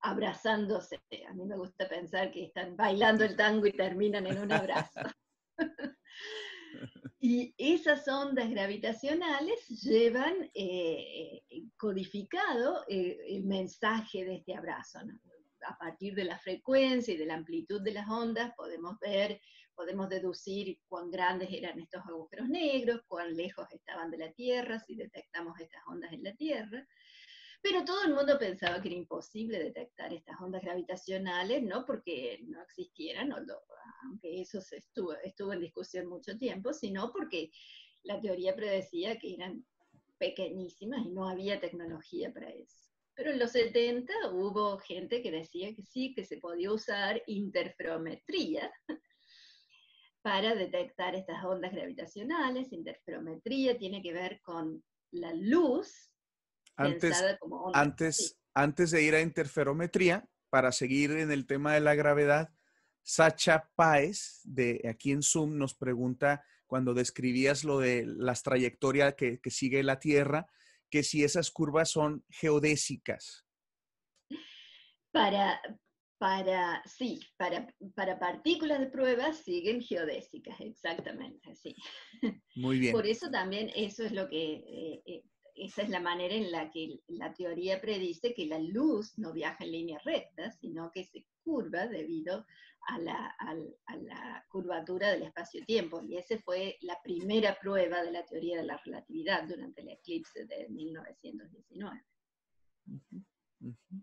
abrazándose. A mí me gusta pensar que están bailando el tango y terminan en un abrazo. Y esas ondas gravitacionales llevan codificado el mensaje de este abrazo, ¿no? a partir de la frecuencia y de la amplitud de las ondas, podemos deducir cuán grandes eran estos agujeros negros, cuán lejos estaban de la Tierra, si detectamos estas ondas en la Tierra. Pero todo el mundo pensaba que era imposible detectar estas ondas gravitacionales, no porque no existieran, aunque eso estuvo en discusión mucho tiempo, sino porque la teoría predecía que eran pequeñísimas y no había tecnología para eso. Pero en los 70 hubo gente que decía que sí, que se podía usar interferometría para detectar estas ondas gravitacionales. Interferometría tiene que ver con la luz Antes, pensada como onda. Sí. antes de ir a interferometría, para seguir en el tema de la gravedad, Sacha Páez, de aquí en Zoom, nos pregunta, cuando describías lo de las trayectorias que sigue la Tierra, que si esas curvas son geodésicas. Para, sí, para partículas de prueba siguen geodésicas, exactamente, sí. Muy bien. Por eso también eso es lo que, esa es la manera en la que la teoría predice que la luz no viaja en línea recta, sino que se curva debido a la curvatura del espacio-tiempo. Y esa fue la primera prueba de la teoría de la relatividad durante el eclipse de 1919. Uh-huh, uh-huh.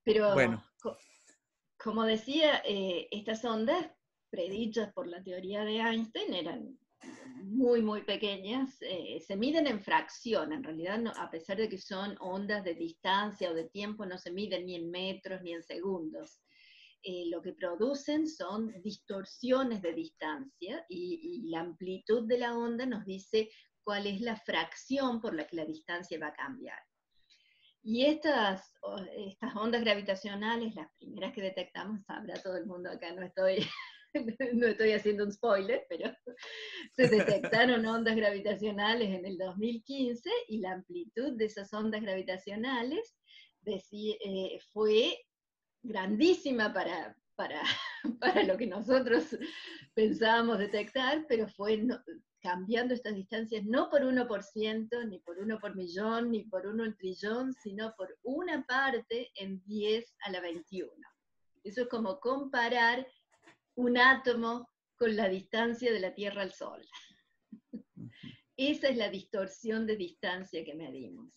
Pero, Bueno, como decía, estas ondas predichas por la teoría de Einstein eran muy, muy pequeñas, se miden en fracción, en realidad, no, a pesar de que son ondas de distancia o de tiempo, no se miden ni en metros ni en segundos. Lo que producen son distorsiones de distancia y la amplitud de la onda nos dice cuál es la fracción por la que la distancia va a cambiar. Y estas ondas gravitacionales, las primeras que detectamos, sabrá todo el mundo acá, no estoy haciendo un spoiler, pero se detectaron ondas gravitacionales en el 2015 y la amplitud de esas ondas gravitacionales fue grandísima para lo que nosotros pensábamos detectar, pero fue cambiando estas distancias no por 1%, ni por 1 por millón, ni por 1 en trillón, sino por una parte en 10 a la 21. Eso es como comparar un átomo con la distancia de la Tierra al Sol. Esa es la distorsión de distancia que medimos.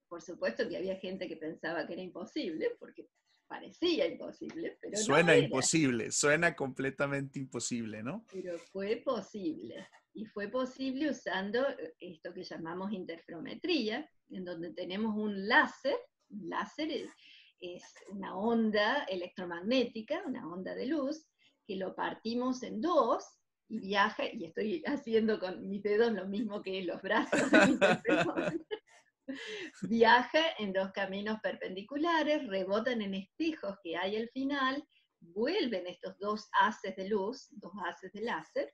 Por supuesto que había gente que pensaba que era imposible, porque parecía imposible, pero no suena era. imposible, suena completamente imposible, ¿no? Pero fue posible. Y fue posible usando esto que llamamos interferometría, en donde tenemos un láser. Un láser es una onda electromagnética, una onda de luz, que lo partimos en dos y viaja, y estoy haciendo con mis dedos lo mismo que los brazos del interferómetro. Viaja en dos caminos perpendiculares, rebotan en espejos que hay al final, vuelven estos dos haces de luz, dos haces de láser,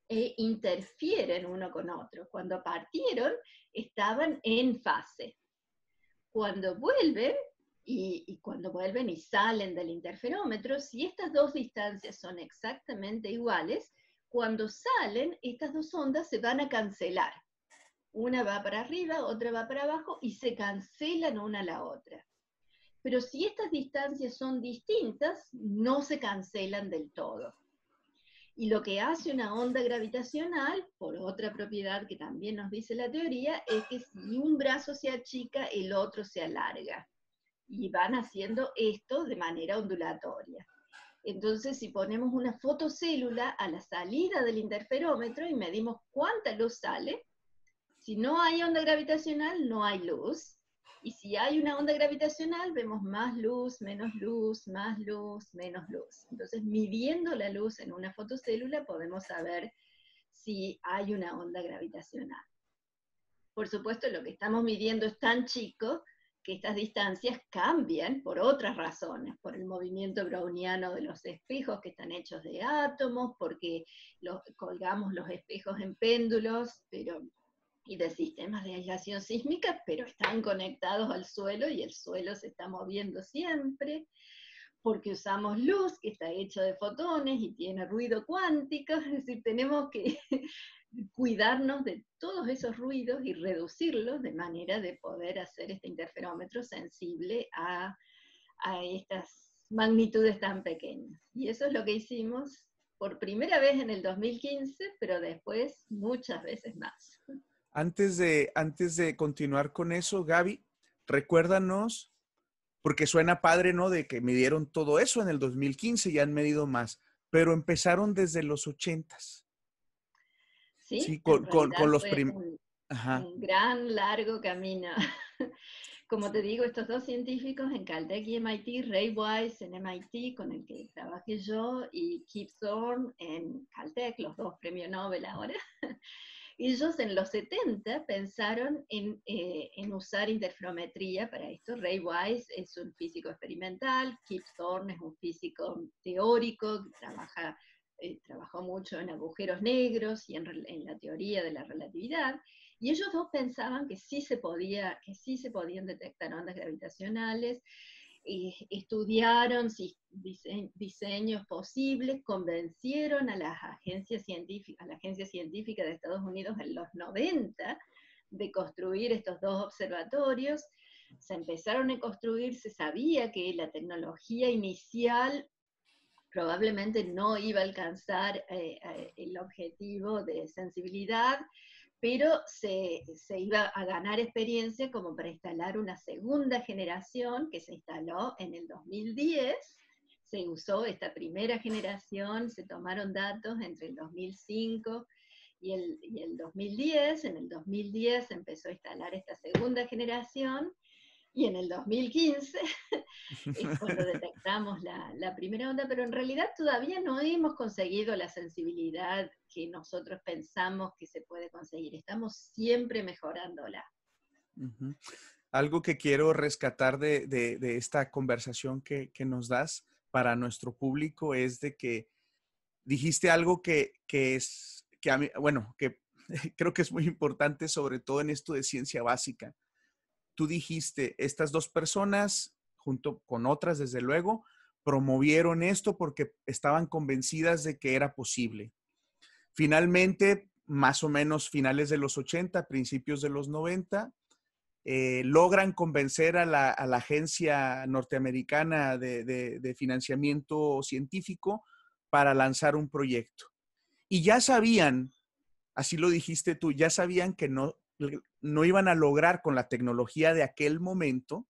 e interfieren uno con otro. Cuando partieron, estaban en fase. Cuando vuelven, y cuando vuelven y salen del interferómetro, si estas dos distancias son exactamente iguales, cuando salen, estas dos ondas se van a cancelar. Una va para arriba, otra va para abajo, y se cancelan una a la otra. Pero si estas distancias son distintas, no se cancelan del todo. Y lo que hace una onda gravitacional, por otra propiedad que también nos dice la teoría, es que si un brazo se achica, el otro se alarga. Y van haciendo esto de manera ondulatoria. Entonces, si ponemos una fotocélula a la salida del interferómetro y medimos cuánta luz sale, si no hay onda gravitacional, no hay luz. Y si hay una onda gravitacional, vemos más luz, menos luz, más luz, menos luz. Entonces, midiendo la luz en una fotocélula, podemos saber si hay una onda gravitacional. Por supuesto, lo que estamos midiendo es tan chico que estas distancias cambian por otras razones, por el movimiento browniano de los espejos que están hechos de átomos, porque colgamos los espejos en péndulos, y de sistemas de aislación sísmica, pero están conectados al suelo y el suelo se está moviendo siempre, porque usamos luz que está hecha de fotones y tiene ruido cuántico, es decir, tenemos que cuidarnos de todos esos ruidos y reducirlos de manera de poder hacer este interferómetro sensible a a estas magnitudes tan pequeñas. Y eso es lo que hicimos por primera vez en el 2015, pero después muchas veces más. Antes de continuar con eso, Gaby, recuérdanos, porque suena padre, ¿no? De que midieron todo eso en el 2015 y han medido más, pero empezaron desde los 80s. Sí, Sí, en con realidad los fue prim... Ajá. un gran, largo camino. Como te digo, estos dos científicos en Caltech y MIT, Ray Wise en MIT, con el que trabajé yo, y Kip Thorne en Caltech, los dos premios Nobel ahora, ellos en los 70 pensaron en usar interferometría para esto. Ray Wise es un físico experimental, Kip Thorne es un físico teórico que trabajó mucho en agujeros negros y en la teoría de la relatividad. Y ellos dos pensaban que sí se podían detectar ondas gravitacionales, estudiaron diseños posibles, convencieron a las agencias científicas, a la Agencia Científica de Estados Unidos en los 90 de construir estos dos observatorios. Se empezaron a construir, se sabía que la tecnología inicial probablemente no iba a alcanzar el objetivo de sensibilidad, pero se iba a ganar experiencia como para instalar una segunda generación que se instaló en el 2010. Se usó esta primera generación, se tomaron datos entre el 2005 y el 2010. En el 2010 se empezó a instalar esta segunda generación y en el 2015 es cuando detectamos la primera onda, pero en realidad todavía no hemos conseguido la sensibilidad que nosotros pensamos que se puede conseguir. Estamos siempre mejorándola. Uh-huh. Algo que quiero rescatar de esta conversación que nos das para nuestro público es de que dijiste algo que a mí, bueno, que creo que es muy importante, sobre todo en esto de ciencia básica. Tú dijiste, estas dos personas, junto con otras, desde luego, promovieron esto porque estaban convencidas de que era posible. Finalmente, más o menos finales de los 80, principios de los 90, logran convencer a la agencia norteamericana de financiamiento científico para lanzar un proyecto. Y ya sabían, así lo dijiste tú, ya sabían que no iban a lograr con la tecnología de aquel momento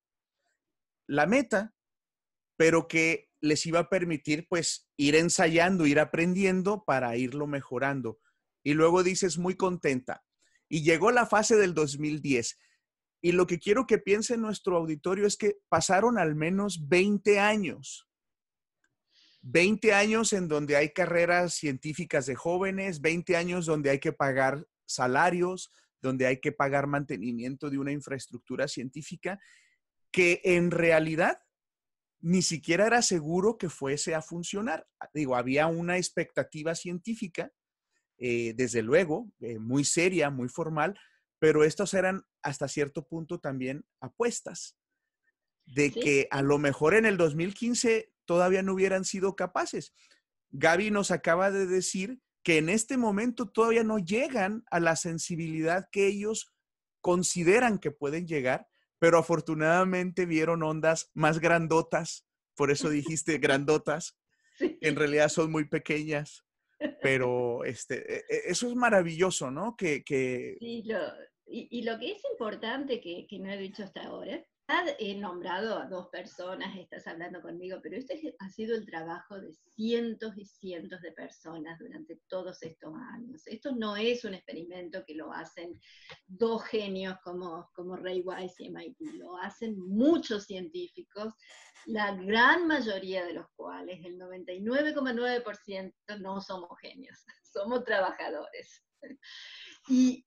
la meta, pero que les iba a permitir pues ir ensayando, ir aprendiendo para irlo mejorando. Y luego dices muy contenta. Y llegó la fase del 2010. Y lo que quiero que piense nuestro auditorio es que pasaron al menos 20 años. 20 años en donde hay carreras científicas de jóvenes, 20 años donde hay que pagar salarios, donde hay que pagar mantenimiento de una infraestructura científica que en realidad ni siquiera era seguro que fuese a funcionar. Digo, había una expectativa científica, desde luego, muy seria, muy formal, pero estos eran hasta cierto punto también apuestas de ¿Sí? que a lo mejor en el 2015 todavía no hubieran sido capaces. Gaby nos acaba de decir que en este momento todavía no llegan a la sensibilidad que ellos consideran que pueden llegar, pero afortunadamente vieron ondas más grandotas, por eso dijiste grandotas, Sí. en realidad son muy pequeñas, pero eso es maravilloso, ¿no? Sí, y lo que es importante que no he dicho hasta ahora, he nombrado a dos personas, estás hablando conmigo, pero ha sido el trabajo de cientos y cientos de personas durante todos estos años. Esto no es un experimento que lo hacen dos genios como Ray Wise y MIT, lo hacen muchos científicos, la gran mayoría de los cuales, el 99,9%, no somos genios, somos trabajadores. Y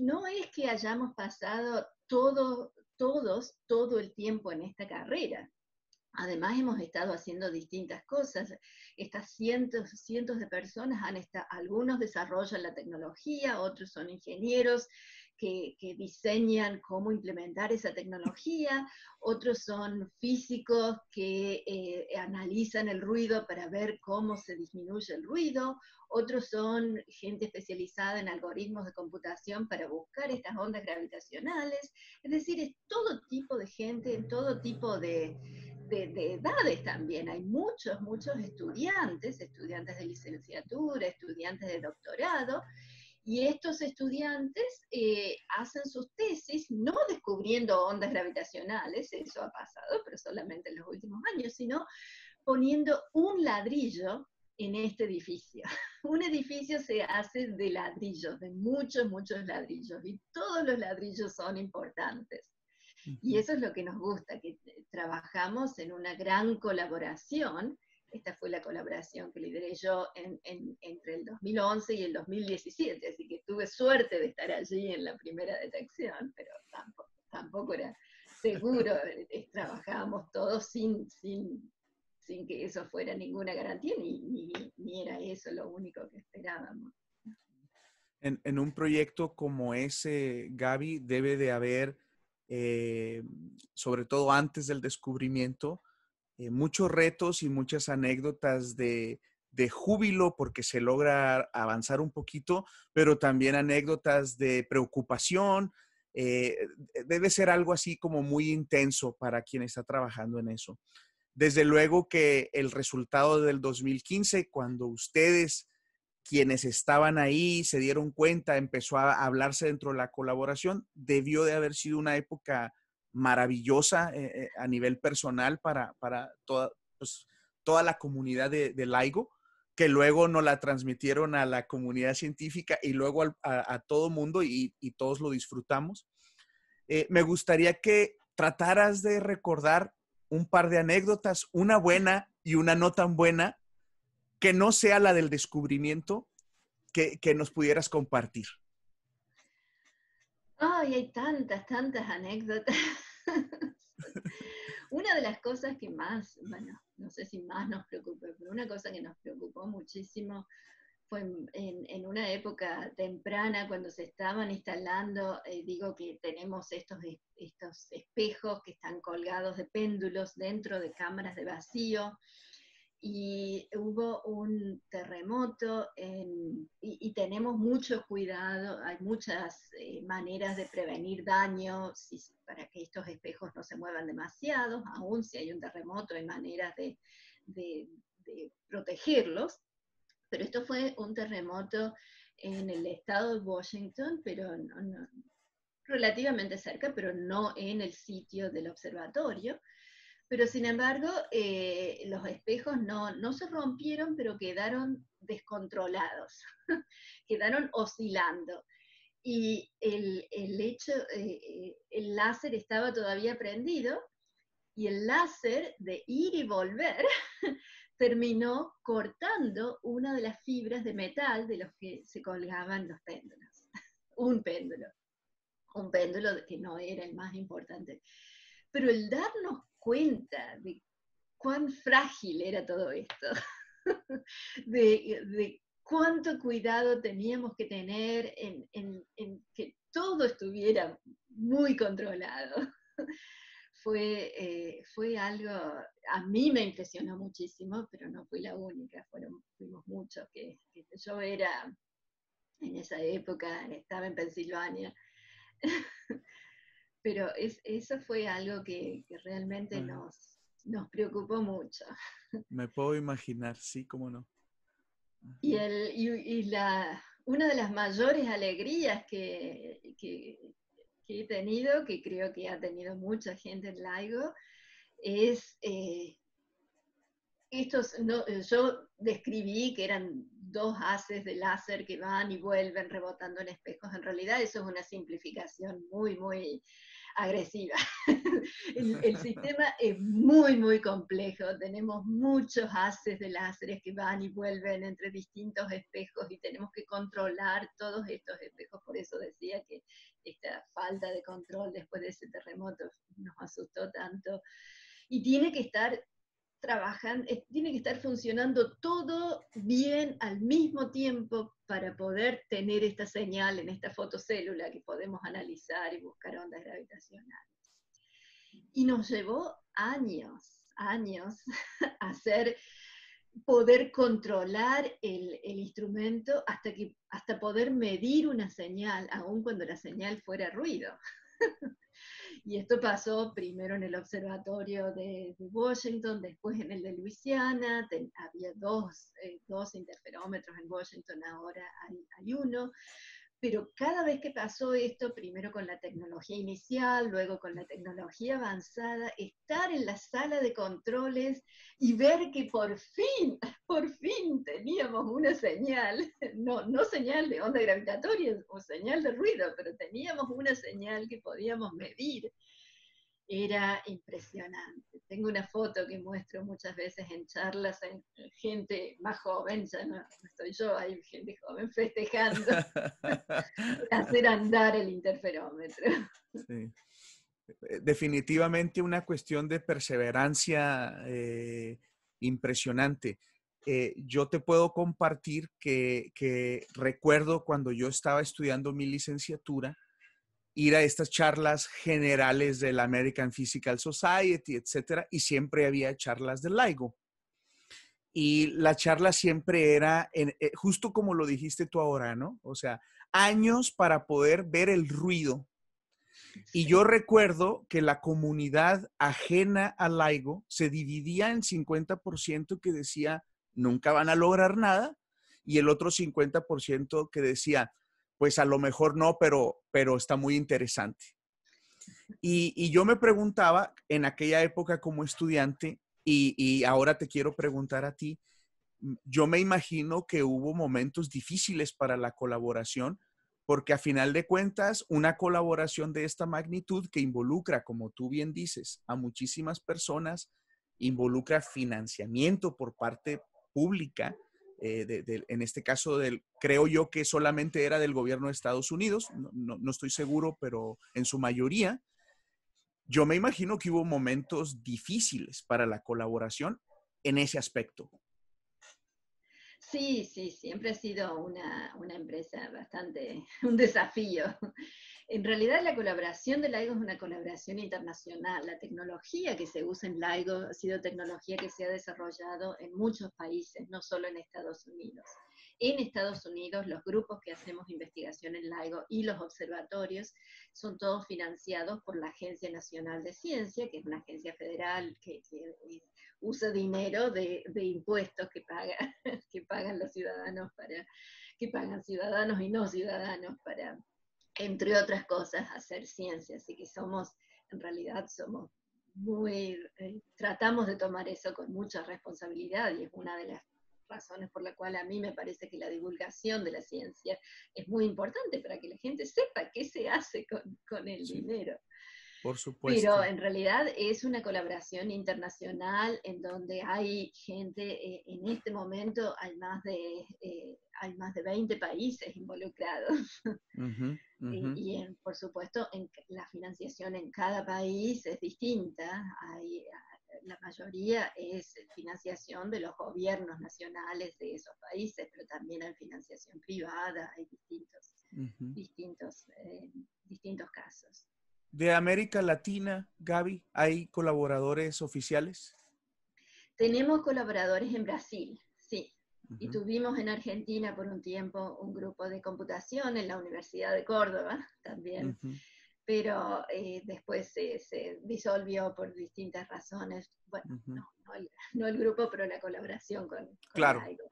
no es que hayamos pasado todo el tiempo en esta carrera. Además hemos estado haciendo distintas cosas. Estas cientos de personas algunos desarrollan la tecnología, otros son ingenieros que diseñan cómo implementar esa tecnología, otros son físicos que analizan el ruido para ver cómo se disminuye el ruido, otros son gente especializada en algoritmos de computación para buscar estas ondas gravitacionales. Es decir, es todo tipo de gente, todo tipo de de edades también. Hay muchos estudiantes de licenciatura, estudiantes de doctorado, y estos estudiantes hacen sus tesis no descubriendo ondas gravitacionales, eso ha pasado, pero solamente en los últimos años, sino poniendo un ladrillo en este edificio. Un edificio se hace de ladrillos, de muchos ladrillos, y todos los ladrillos son importantes. Y eso es lo que nos gusta, que trabajamos en una gran colaboración. Esta fue la colaboración que lideré yo entre el 2011 y el 2017, así que tuve suerte de estar allí en la primera detección, pero tampoco era seguro. Trabajábamos todos sin que eso fuera ninguna garantía, ni era eso lo único que esperábamos. En un proyecto como ese, Gaby, debe de haber, sobre todo antes del descubrimiento, muchos retos y muchas anécdotas de júbilo porque se logra avanzar un poquito, pero también anécdotas de preocupación. Debe ser algo así como muy intenso para quien está trabajando en eso. Desde luego que el resultado del 2015, cuando ustedes, quienes estaban ahí, se dieron cuenta, empezó a hablarse dentro de la colaboración, debió de haber sido una época maravillosa a nivel personal para toda, pues, toda la comunidad de LIGO, que luego nos la transmitieron a la comunidad científica y luego a todo mundo y todos lo disfrutamos. Me gustaría que trataras de recordar un par de anécdotas, una buena y una no tan buena, que no sea la del descubrimiento, que nos pudieras compartir. Ay, hay tantas anécdotas. Una de las cosas que más, bueno, no sé si más nos preocupó, pero una cosa que nos preocupó muchísimo fue en una época temprana, cuando se estaban instalando, digo que tenemos estos espejos que están colgados de péndulos dentro de cámaras de vacío, y hubo un terremoto y tenemos mucho cuidado, hay muchas maneras de prevenir daños para que estos espejos no se muevan demasiado, aún si hay un terremoto hay maneras de protegerlos, pero esto fue un terremoto en el estado de Washington, pero relativamente cerca, pero no en el sitio del observatorio. Pero sin embargo, los espejos no se rompieron, pero quedaron descontrolados, quedaron oscilando. Y el láser estaba todavía prendido, y el láser de ir y volver terminó cortando una de las fibras de metal de los que se colgaban los péndulos. Un péndulo que no era el más importante. Pero el darnos cuenta de cuán frágil era todo esto, de cuánto cuidado teníamos que tener en que todo estuviera muy controlado, fue algo, a mí me impresionó muchísimo, pero no fui la única, fuimos muchos, que yo era, en esa época, estaba en Pensilvania, pero eso fue algo que realmente nos preocupó mucho. Me puedo imaginar, sí, cómo no. Y, una de las mayores alegrías que he tenido, que creo que ha tenido mucha gente en LIGO, es yo describí que eran dos haces de láser que van y vuelven rebotando en espejos. En realidad eso es una simplificación muy agresiva. El sistema es muy complejo. Tenemos muchos haces de láseres que van y vuelven entre distintos espejos y tenemos que controlar todos estos espejos. Por eso decía que esta falta de control después de ese terremoto nos asustó tanto. Y tiene que estar funcionando todo bien al mismo tiempo para poder tener esta señal en esta fotocélula que podemos analizar y buscar ondas gravitacionales. Y nos llevó años poder controlar el instrumento hasta poder medir una señal, aun cuando la señal fuera ruido. Y esto pasó primero en el observatorio de Washington, después en el de Luisiana, había dos interferómetros en Washington, ahora hay uno. Pero cada vez que pasó esto, primero con la tecnología inicial, luego con la tecnología avanzada, estar en la sala de controles y ver que por fin teníamos una señal, no señal de onda gravitatoria o señal de ruido, pero teníamos una señal que podíamos medir, era impresionante. Tengo una foto que muestro muchas veces en charlas en gente más joven, ya no estoy yo, hay gente joven festejando hacer andar el interferómetro. Sí. Definitivamente una cuestión de perseverancia impresionante. Yo te puedo compartir que recuerdo cuando yo estaba estudiando mi licenciatura, ir a estas charlas generales del American Physical Society, etcétera, y siempre había charlas del LIGO. Y la charla siempre era justo como lo dijiste tú ahora, ¿no? O sea, años para poder ver el ruido. Y yo recuerdo que la comunidad ajena al LIGO se dividía en 50% que decía, nunca van a lograr nada, y el otro 50% que decía, pues a lo mejor no, pero está muy interesante. Y yo me preguntaba en aquella época como estudiante, y ahora te quiero preguntar a ti, yo me imagino que hubo momentos difíciles para la colaboración, porque a final de cuentas, una colaboración de esta magnitud que involucra, como tú bien dices, a muchísimas personas, involucra financiamiento por parte pública, en este caso, creo yo que solamente era del gobierno de Estados Unidos, no estoy seguro, pero en su mayoría. Yo me imagino que hubo momentos difíciles para la colaboración en ese aspecto. Sí, siempre ha sido una empresa bastante, un desafío. En realidad la colaboración de LIGO es una colaboración internacional. La tecnología que se usa en LIGO ha sido tecnología que se ha desarrollado en muchos países, no solo en Estados Unidos. En Estados Unidos, los grupos que hacemos investigación en LIGO y los observatorios son todos financiados por la Agencia Nacional de Ciencia, que es una agencia federal que usa dinero de impuestos que pagan los ciudadanos que pagan ciudadanos y no ciudadanos para, entre otras cosas, hacer ciencia. Así que en realidad somos tratamos de tomar eso con mucha responsabilidad, y es una de las razones por la cual a mí me parece que la divulgación de la ciencia es muy importante para que la gente sepa qué se hace con el dinero. Por supuesto. Pero en realidad es una colaboración internacional en donde hay gente, en este momento hay más de 20 países involucrados. Por supuesto, la financiación en cada país es distinta. La mayoría es financiación de los gobiernos nacionales de esos países, pero también hay financiación privada, hay distintos casos. ¿De América Latina, Gaby, hay colaboradores oficiales? Tenemos colaboradores en Brasil, sí. Y tuvimos en Argentina por un tiempo un grupo de computación en la Universidad de Córdoba también, pero después se disolvió por distintas razones. Bueno, no el grupo, pero la colaboración con LIGO.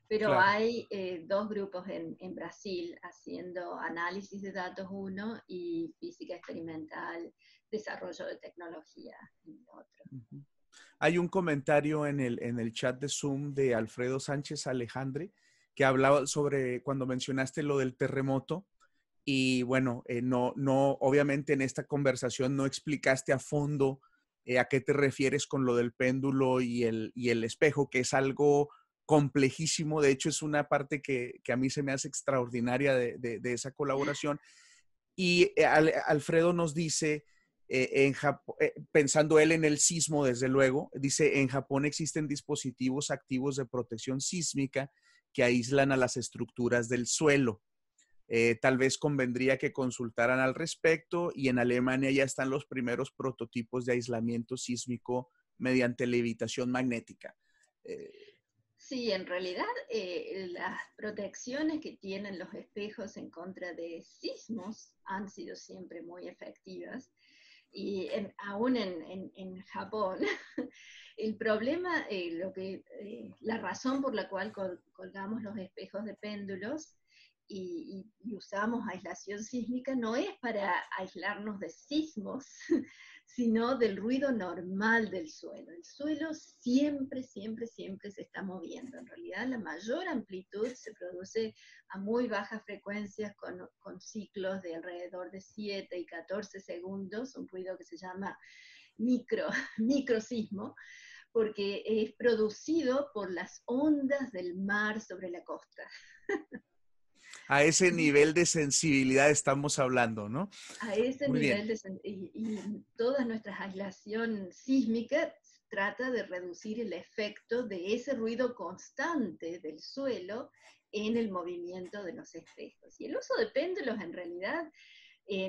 Pero hay dos grupos en Brasil haciendo análisis de datos uno y física experimental, desarrollo de tecnología y otro. Hay un comentario en el chat de Zoom de Alfredo Sánchez Alejandre que hablaba sobre cuando mencionaste lo del terremoto. Y bueno, obviamente en esta conversación no explicaste a fondo a qué te refieres con lo del péndulo y el espejo, que es algo complejísimo. De hecho, es una parte que a mí se me hace extraordinaria de esa colaboración. Y Alfredo nos dice, pensando él en el sismo, desde luego, dice, en Japón existen dispositivos activos de protección sísmica que aíslan a las estructuras del suelo. Tal vez convendría que consultaran al respecto, y en Alemania ya están los primeros prototipos de aislamiento sísmico mediante levitación magnética. Sí, en realidad las protecciones que tienen los espejos en contra de sismos han sido siempre muy efectivas. Y aún en Japón, el problema, la razón por la cual colgamos los espejos de péndulos y usamos aislación sísmica no es para aislarnos de sismos, sino del ruido normal del suelo. El suelo siempre, siempre, siempre se está moviendo. En realidad, la mayor amplitud se produce a muy bajas frecuencias con ciclos de alrededor de 7 y 14 segundos, un ruido que se llama microsismo, porque es producido por las ondas del mar sobre la costa. A ese nivel de sensibilidad estamos hablando, ¿no? A ese Muy bien. nivel y toda nuestra aislación sísmica trata de reducir el efecto de ese ruido constante del suelo en el movimiento de los espejos. Y el uso de péndulos en realidad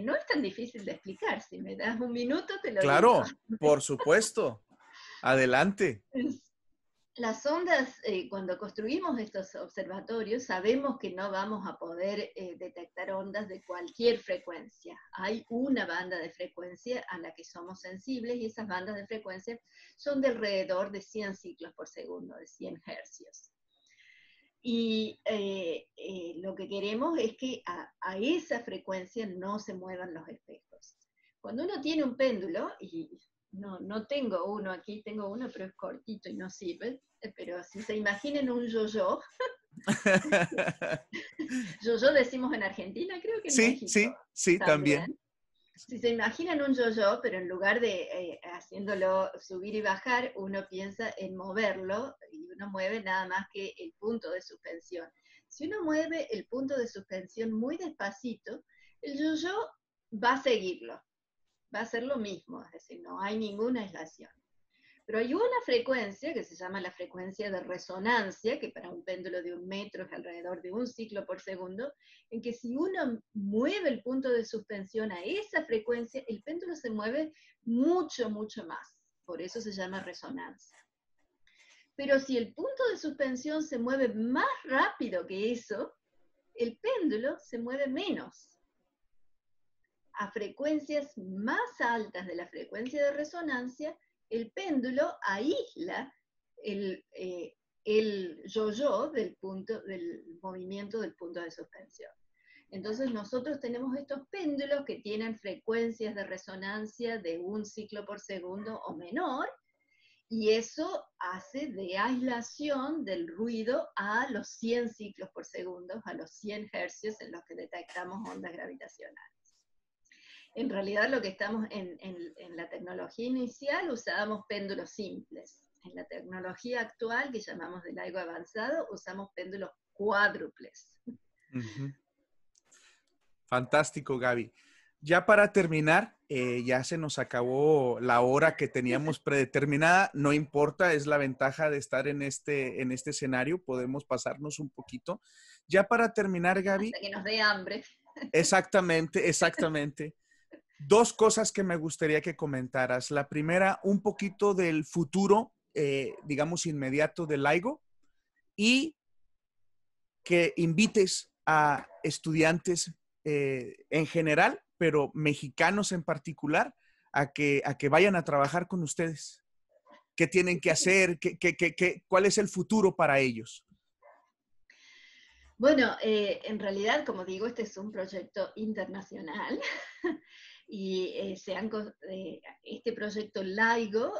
no es tan difícil de explicar. Si me das un minuto te lo digo. Claro, por supuesto. Adelante. Las ondas, cuando construimos estos observatorios, sabemos que no vamos a poder detectar ondas de cualquier frecuencia. Hay una banda de frecuencia a la que somos sensibles y esas bandas de frecuencia son de alrededor de 100 ciclos por segundo, de 100 hercios. Y lo que queremos es que a esa frecuencia no se muevan los espejos. Cuando uno tiene un péndulo, y no tengo uno aquí, tengo uno, pero es cortito y no sirve, pero si se imaginen un yo-yo, yo-yo decimos en Argentina, creo que en Sí, México sí, sí, también. también. Si se imaginan un yo-yo, pero en lugar de haciéndolo subir y bajar, uno piensa en moverlo y uno mueve nada más que el punto de suspensión. Si uno mueve el punto de suspensión muy despacito, el yo-yo va a seguirlo, va a hacer lo mismo, es decir, no hay ninguna aislación. Pero hay una frecuencia que se llama la frecuencia de resonancia, que para un péndulo de 1 metro es alrededor de 1 ciclo por segundo, en que si uno mueve el punto de suspensión a esa frecuencia, el péndulo se mueve mucho, mucho más. Por eso se llama resonancia. Pero si el punto de suspensión se mueve más rápido que eso, el péndulo se mueve menos. A frecuencias más altas de la frecuencia de resonancia, el péndulo aísla el yo-yo del movimiento del punto de suspensión. Entonces nosotros tenemos estos péndulos que tienen frecuencias de resonancia de 1 ciclo por segundo o menor, y eso hace de aislación del ruido a los 100 ciclos por segundo, a los 100 hercios en los que detectamos ondas gravitacionales. En realidad lo que estamos en la tecnología inicial usábamos péndulos simples. En la tecnología actual, que llamamos de LIGO avanzado, usamos péndulos cuádruples. Uh-huh. Fantástico, Gaby. Ya para terminar, ya se nos acabó la hora que teníamos predeterminada. No importa, es la ventaja de estar en este escenario. Podemos pasarnos un poquito. Ya para terminar, Gaby. Hasta que nos dé hambre. Exactamente, exactamente. Dos cosas que me gustaría que comentaras. La primera, un poquito del futuro, digamos, inmediato de LIGO, y que invites a estudiantes en general, pero mexicanos en particular, a que vayan a trabajar con ustedes. ¿Qué tienen que hacer? ¿Cuál es el futuro para ellos? Bueno, en realidad, como digo, este es un proyecto internacional y este proyecto LIGO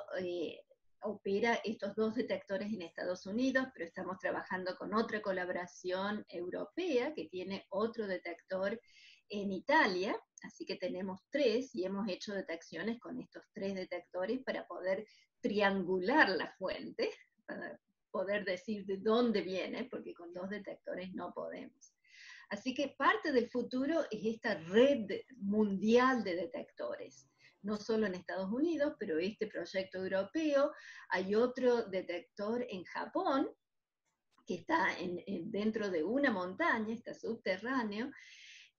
opera estos 2 detectores en Estados Unidos, pero estamos trabajando con otra colaboración europea que tiene otro detector en Italia, así que tenemos 3 y hemos hecho detecciones con estos 3 detectores para poder triangular la fuente, para poder decir de dónde viene, porque con 2 detectores no podemos. Así que parte del futuro es esta red mundial de detectores, no solo en Estados Unidos, pero este proyecto europeo. Hay otro detector en Japón, que está dentro de una montaña, está subterráneo,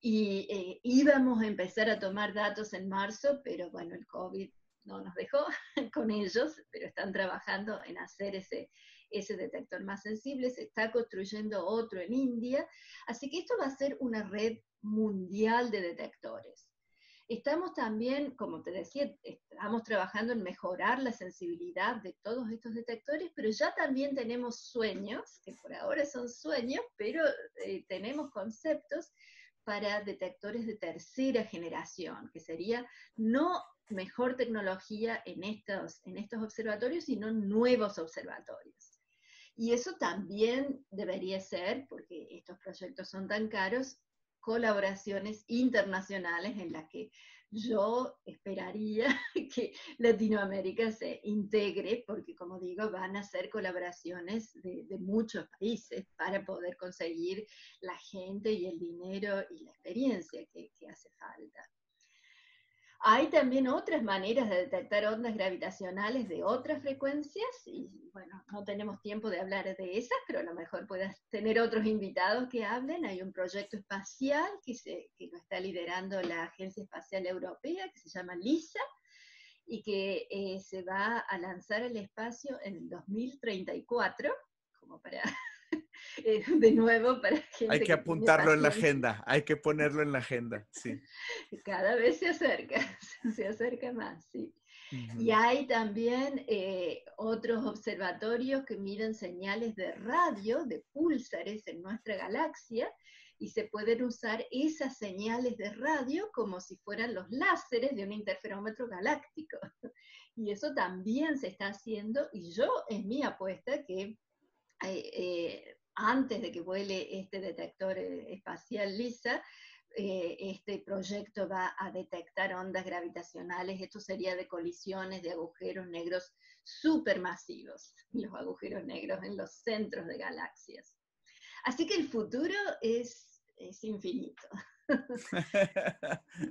y íbamos a empezar a tomar datos en marzo, pero bueno, el COVID no nos dejó con ellos, pero están trabajando en hacer ese detector más sensible, se está construyendo otro en India, así que esto va a ser una red mundial de detectores. Estamos también, como te decía, estamos trabajando en mejorar la sensibilidad de todos estos detectores, pero ya también tenemos sueños, que por ahora son sueños, pero tenemos conceptos para detectores de tercera generación, que sería no mejor tecnología en estos observatorios, sino nuevos observatorios. Y eso también debería ser, porque estos proyectos son tan caros, colaboraciones internacionales en las que yo esperaría que Latinoamérica se integre, porque como digo, van a ser colaboraciones de muchos países para poder conseguir la gente y el dinero y la experiencia que hace falta. Hay también otras maneras de detectar ondas gravitacionales de otras frecuencias y bueno, no tenemos tiempo de hablar de esas, pero a lo mejor puedas tener otros invitados que hablen. Hay un proyecto espacial que lo está liderando la Agencia Espacial Europea, que se llama LISA, y que se va a lanzar al espacio en el 2034, como para de nuevo, para Hay gente que que tiene apuntarlo en la paciencia. agenda, hay que ponerlo en la agenda, sí. Cada vez se acerca más, sí. Y Ujú. hay también otros observatorios que miden señales de radio, de púlsares en nuestra galaxia, y se pueden usar esas señales de radio como si fueran los láseres de un interferómetro galáctico. Y eso también se está haciendo, y yo es mi apuesta que antes de que vuele este detector espacial LISA, este proyecto va a detectar ondas gravitacionales. Esto sería de colisiones de agujeros negros supermasivos, los agujeros negros en los centros de galaxias. Así que el futuro es infinito. Muy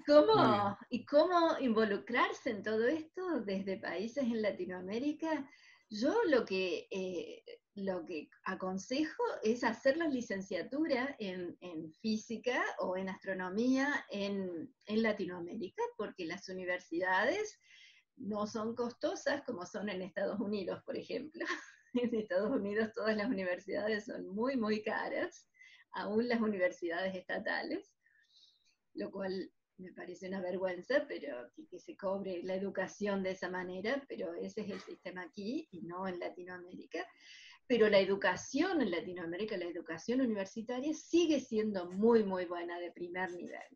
bien. ¿Y cómo involucrarse en todo esto desde países en Latinoamérica? Yo lo que aconsejo es hacer la licenciatura en física o en astronomía en Latinoamérica, porque las universidades no son costosas como son en Estados Unidos, por ejemplo. En Estados Unidos todas las universidades son muy, muy caras, aún las universidades estatales, lo cual me parece una vergüenza, pero que se cobre la educación de esa manera, pero ese es el sistema aquí y no en Latinoamérica. Pero la educación en Latinoamérica, la educación universitaria, sigue siendo muy, muy buena de primer nivel.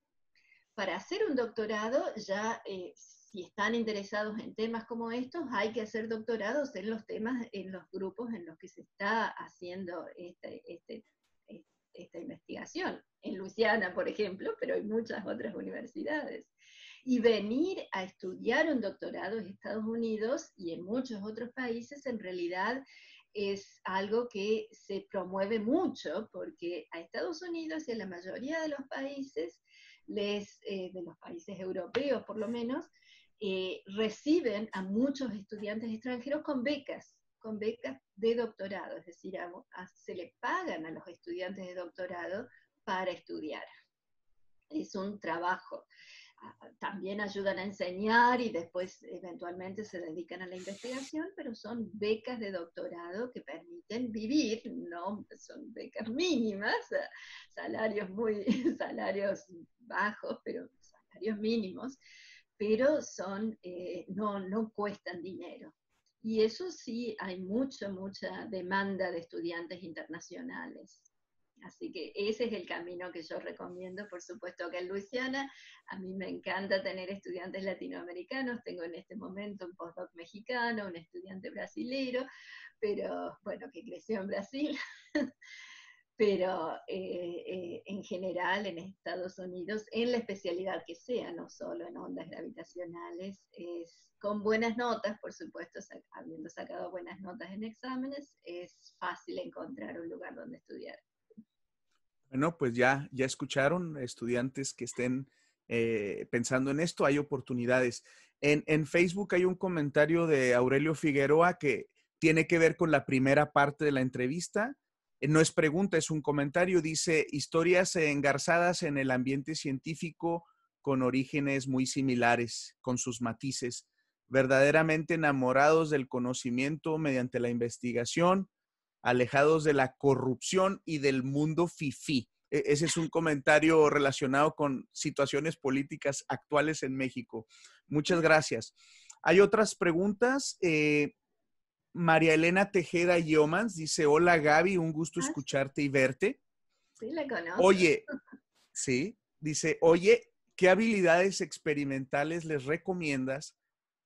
Para hacer un doctorado, ya si están interesados en temas como estos, hay que hacer doctorados en los temas, en los grupos en los que se está haciendo esta investigación. En Luisiana, por ejemplo, pero hay muchas otras universidades. Y venir a estudiar un doctorado en Estados Unidos y en muchos otros países, en realidad es algo que se promueve mucho, porque a Estados Unidos y a la mayoría de los países, de los países europeos por lo menos, reciben a muchos estudiantes extranjeros con becas de doctorado, es decir, se le pagan a los estudiantes de doctorado para estudiar. Es un trabajo. También ayudan a enseñar y después eventualmente se dedican a la investigación, pero son becas de doctorado que permiten vivir, no son becas mínimas, salarios salarios bajos, pero salarios mínimos, pero no cuestan dinero. Y eso sí, hay mucha demanda de estudiantes internacionales. Así que ese es el camino que yo recomiendo, por supuesto, acá en Luisiana. A mí me encanta tener estudiantes latinoamericanos. Tengo en este momento un postdoc mexicano, un estudiante brasilero, pero bueno, que creció en Brasil. Pero en general en Estados Unidos, en la especialidad que sea, no solo en ondas gravitacionales, con buenas notas, por supuesto, habiendo sacado buenas notas en exámenes, es fácil encontrar un lugar donde estudiar. Bueno, pues ya escucharon, estudiantes que estén pensando en esto, hay oportunidades. En Facebook hay un comentario de Aurelio Figueroa que tiene que ver con la primera parte de la entrevista. No es pregunta, es un comentario. Dice, historias engarzadas en el ambiente científico con orígenes muy similares, con sus matices, verdaderamente enamorados del conocimiento mediante la investigación, alejados de la corrupción y del mundo fifí. Ese es un comentario relacionado con situaciones políticas actuales en México. Muchas gracias. Hay otras preguntas. María Elena Tejeda Yomans dice, hola Gaby, un gusto Ah, sí, escucharte y verte. sí, la conozco. Oye, sí, dice, oye, ¿qué habilidades experimentales les recomiendas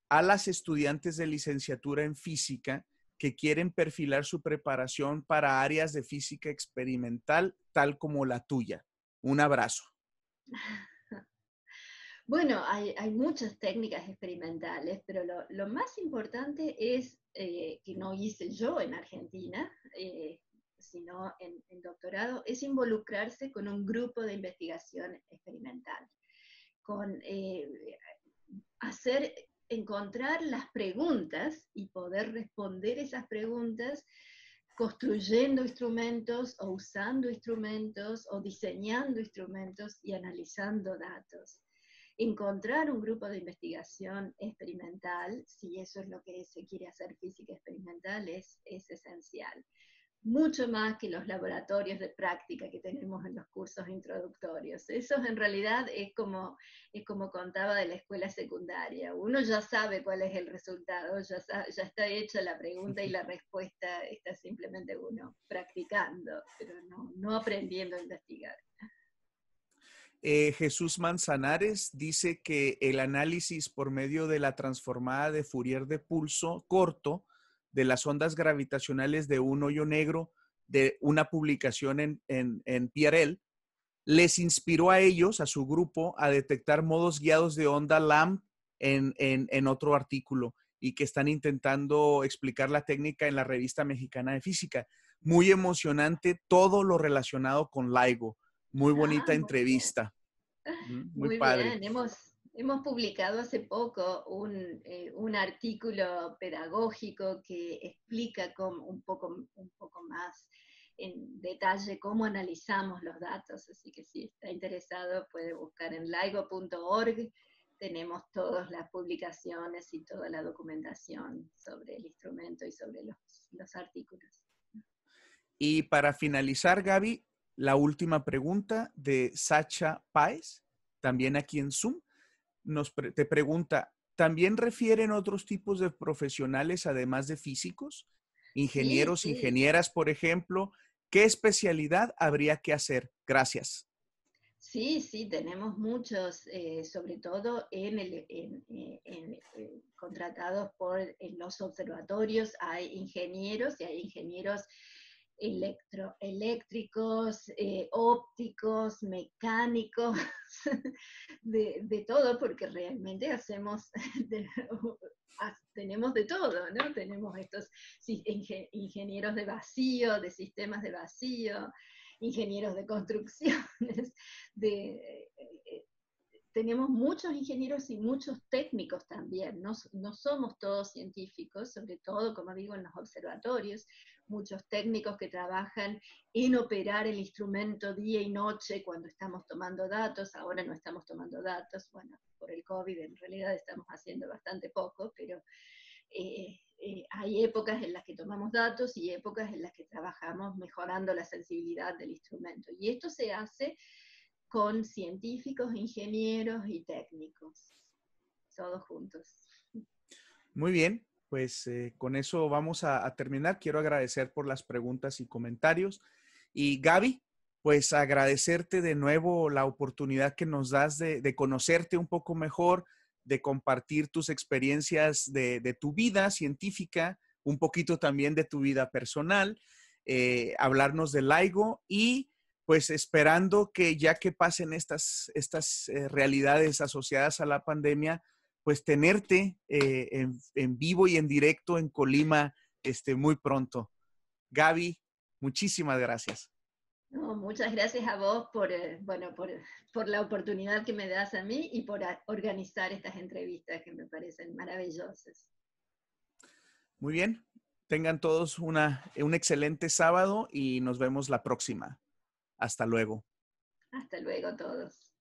a las estudiantes de licenciatura en física que quieren perfilar su preparación para áreas de física experimental tal como la tuya? Un abrazo. Bueno, hay muchas técnicas experimentales, pero lo más importante es, que no hice yo en Argentina, sino en doctorado, es involucrarse con un grupo de investigación experimental, con encontrar las preguntas y poder responder esas preguntas construyendo instrumentos o usando instrumentos o diseñando instrumentos y analizando datos. Encontrar un grupo de investigación experimental, si eso es lo que se quiere hacer física experimental, es esencial. Mucho más que los laboratorios de práctica que tenemos en los cursos introductorios. Eso en realidad es como contaba de la escuela secundaria. Uno ya sabe cuál es el resultado, ya está hecha la pregunta y la respuesta está simplemente uno practicando, pero no aprendiendo a investigar. Jesús Manzanares dice que el análisis por medio de la transformada de Fourier de pulso corto de las ondas gravitacionales de un hoyo negro de una publicación en PRL les inspiró a ellos, a su grupo, a detectar modos guiados de onda LAMP en otro artículo y que están intentando explicar la técnica en la Revista Mexicana de Física. Muy emocionante todo lo relacionado con LIGO. Muy Ah, bonita muy bien. entrevista. Muy Muy padre. bien, hemos publicado hace poco un artículo pedagógico que explica un poco más en detalle cómo analizamos los datos, así que si está interesado puede buscar en laigo.org, tenemos todas las publicaciones y toda la documentación sobre el instrumento y sobre los artículos. Y para finalizar, Gaby, la última pregunta de Sacha Páez, también aquí en Zoom, te pregunta, ¿también refieren otros tipos de profesionales además de físicos? Sí, Ingenieros, sí. ingenieras, por ejemplo. ¿Qué especialidad habría que hacer? Gracias. Sí, sí, tenemos muchos, sobre todo contratados en los observatorios. Hay ingenieros y hay ingenieros eléctricos, ópticos, mecánicos, de todo, porque realmente tenemos de todo, ¿no? Tenemos estos ingenieros de vacío, de sistemas de vacío, ingenieros de construcciones, tenemos muchos ingenieros y muchos técnicos también, no somos todos científicos, sobre todo, como digo, en los observatorios, muchos técnicos que trabajan en operar el instrumento día y noche cuando estamos tomando datos. Ahora no estamos tomando datos, bueno, por el COVID en realidad estamos haciendo bastante poco, pero hay épocas en las que tomamos datos y épocas en las que trabajamos mejorando la sensibilidad del instrumento. Y esto se hace con científicos, ingenieros y técnicos, todos juntos. Muy bien, pues con eso vamos a terminar. Quiero agradecer por las preguntas y comentarios. Y Gaby, pues agradecerte de nuevo la oportunidad que nos das de conocerte un poco mejor, de compartir tus experiencias de tu vida científica, un poquito también de tu vida personal, hablarnos del LIGO y pues esperando que ya que pasen estas realidades asociadas a la pandemia, pues tenerte en vivo y en directo en Colima muy pronto. Gaby, muchísimas gracias. No, muchas gracias a vos por la oportunidad que me das a mí y por organizar estas entrevistas que me parecen maravillosas. Muy bien, tengan todos un excelente sábado y nos vemos la próxima. Hasta luego. Hasta luego todos.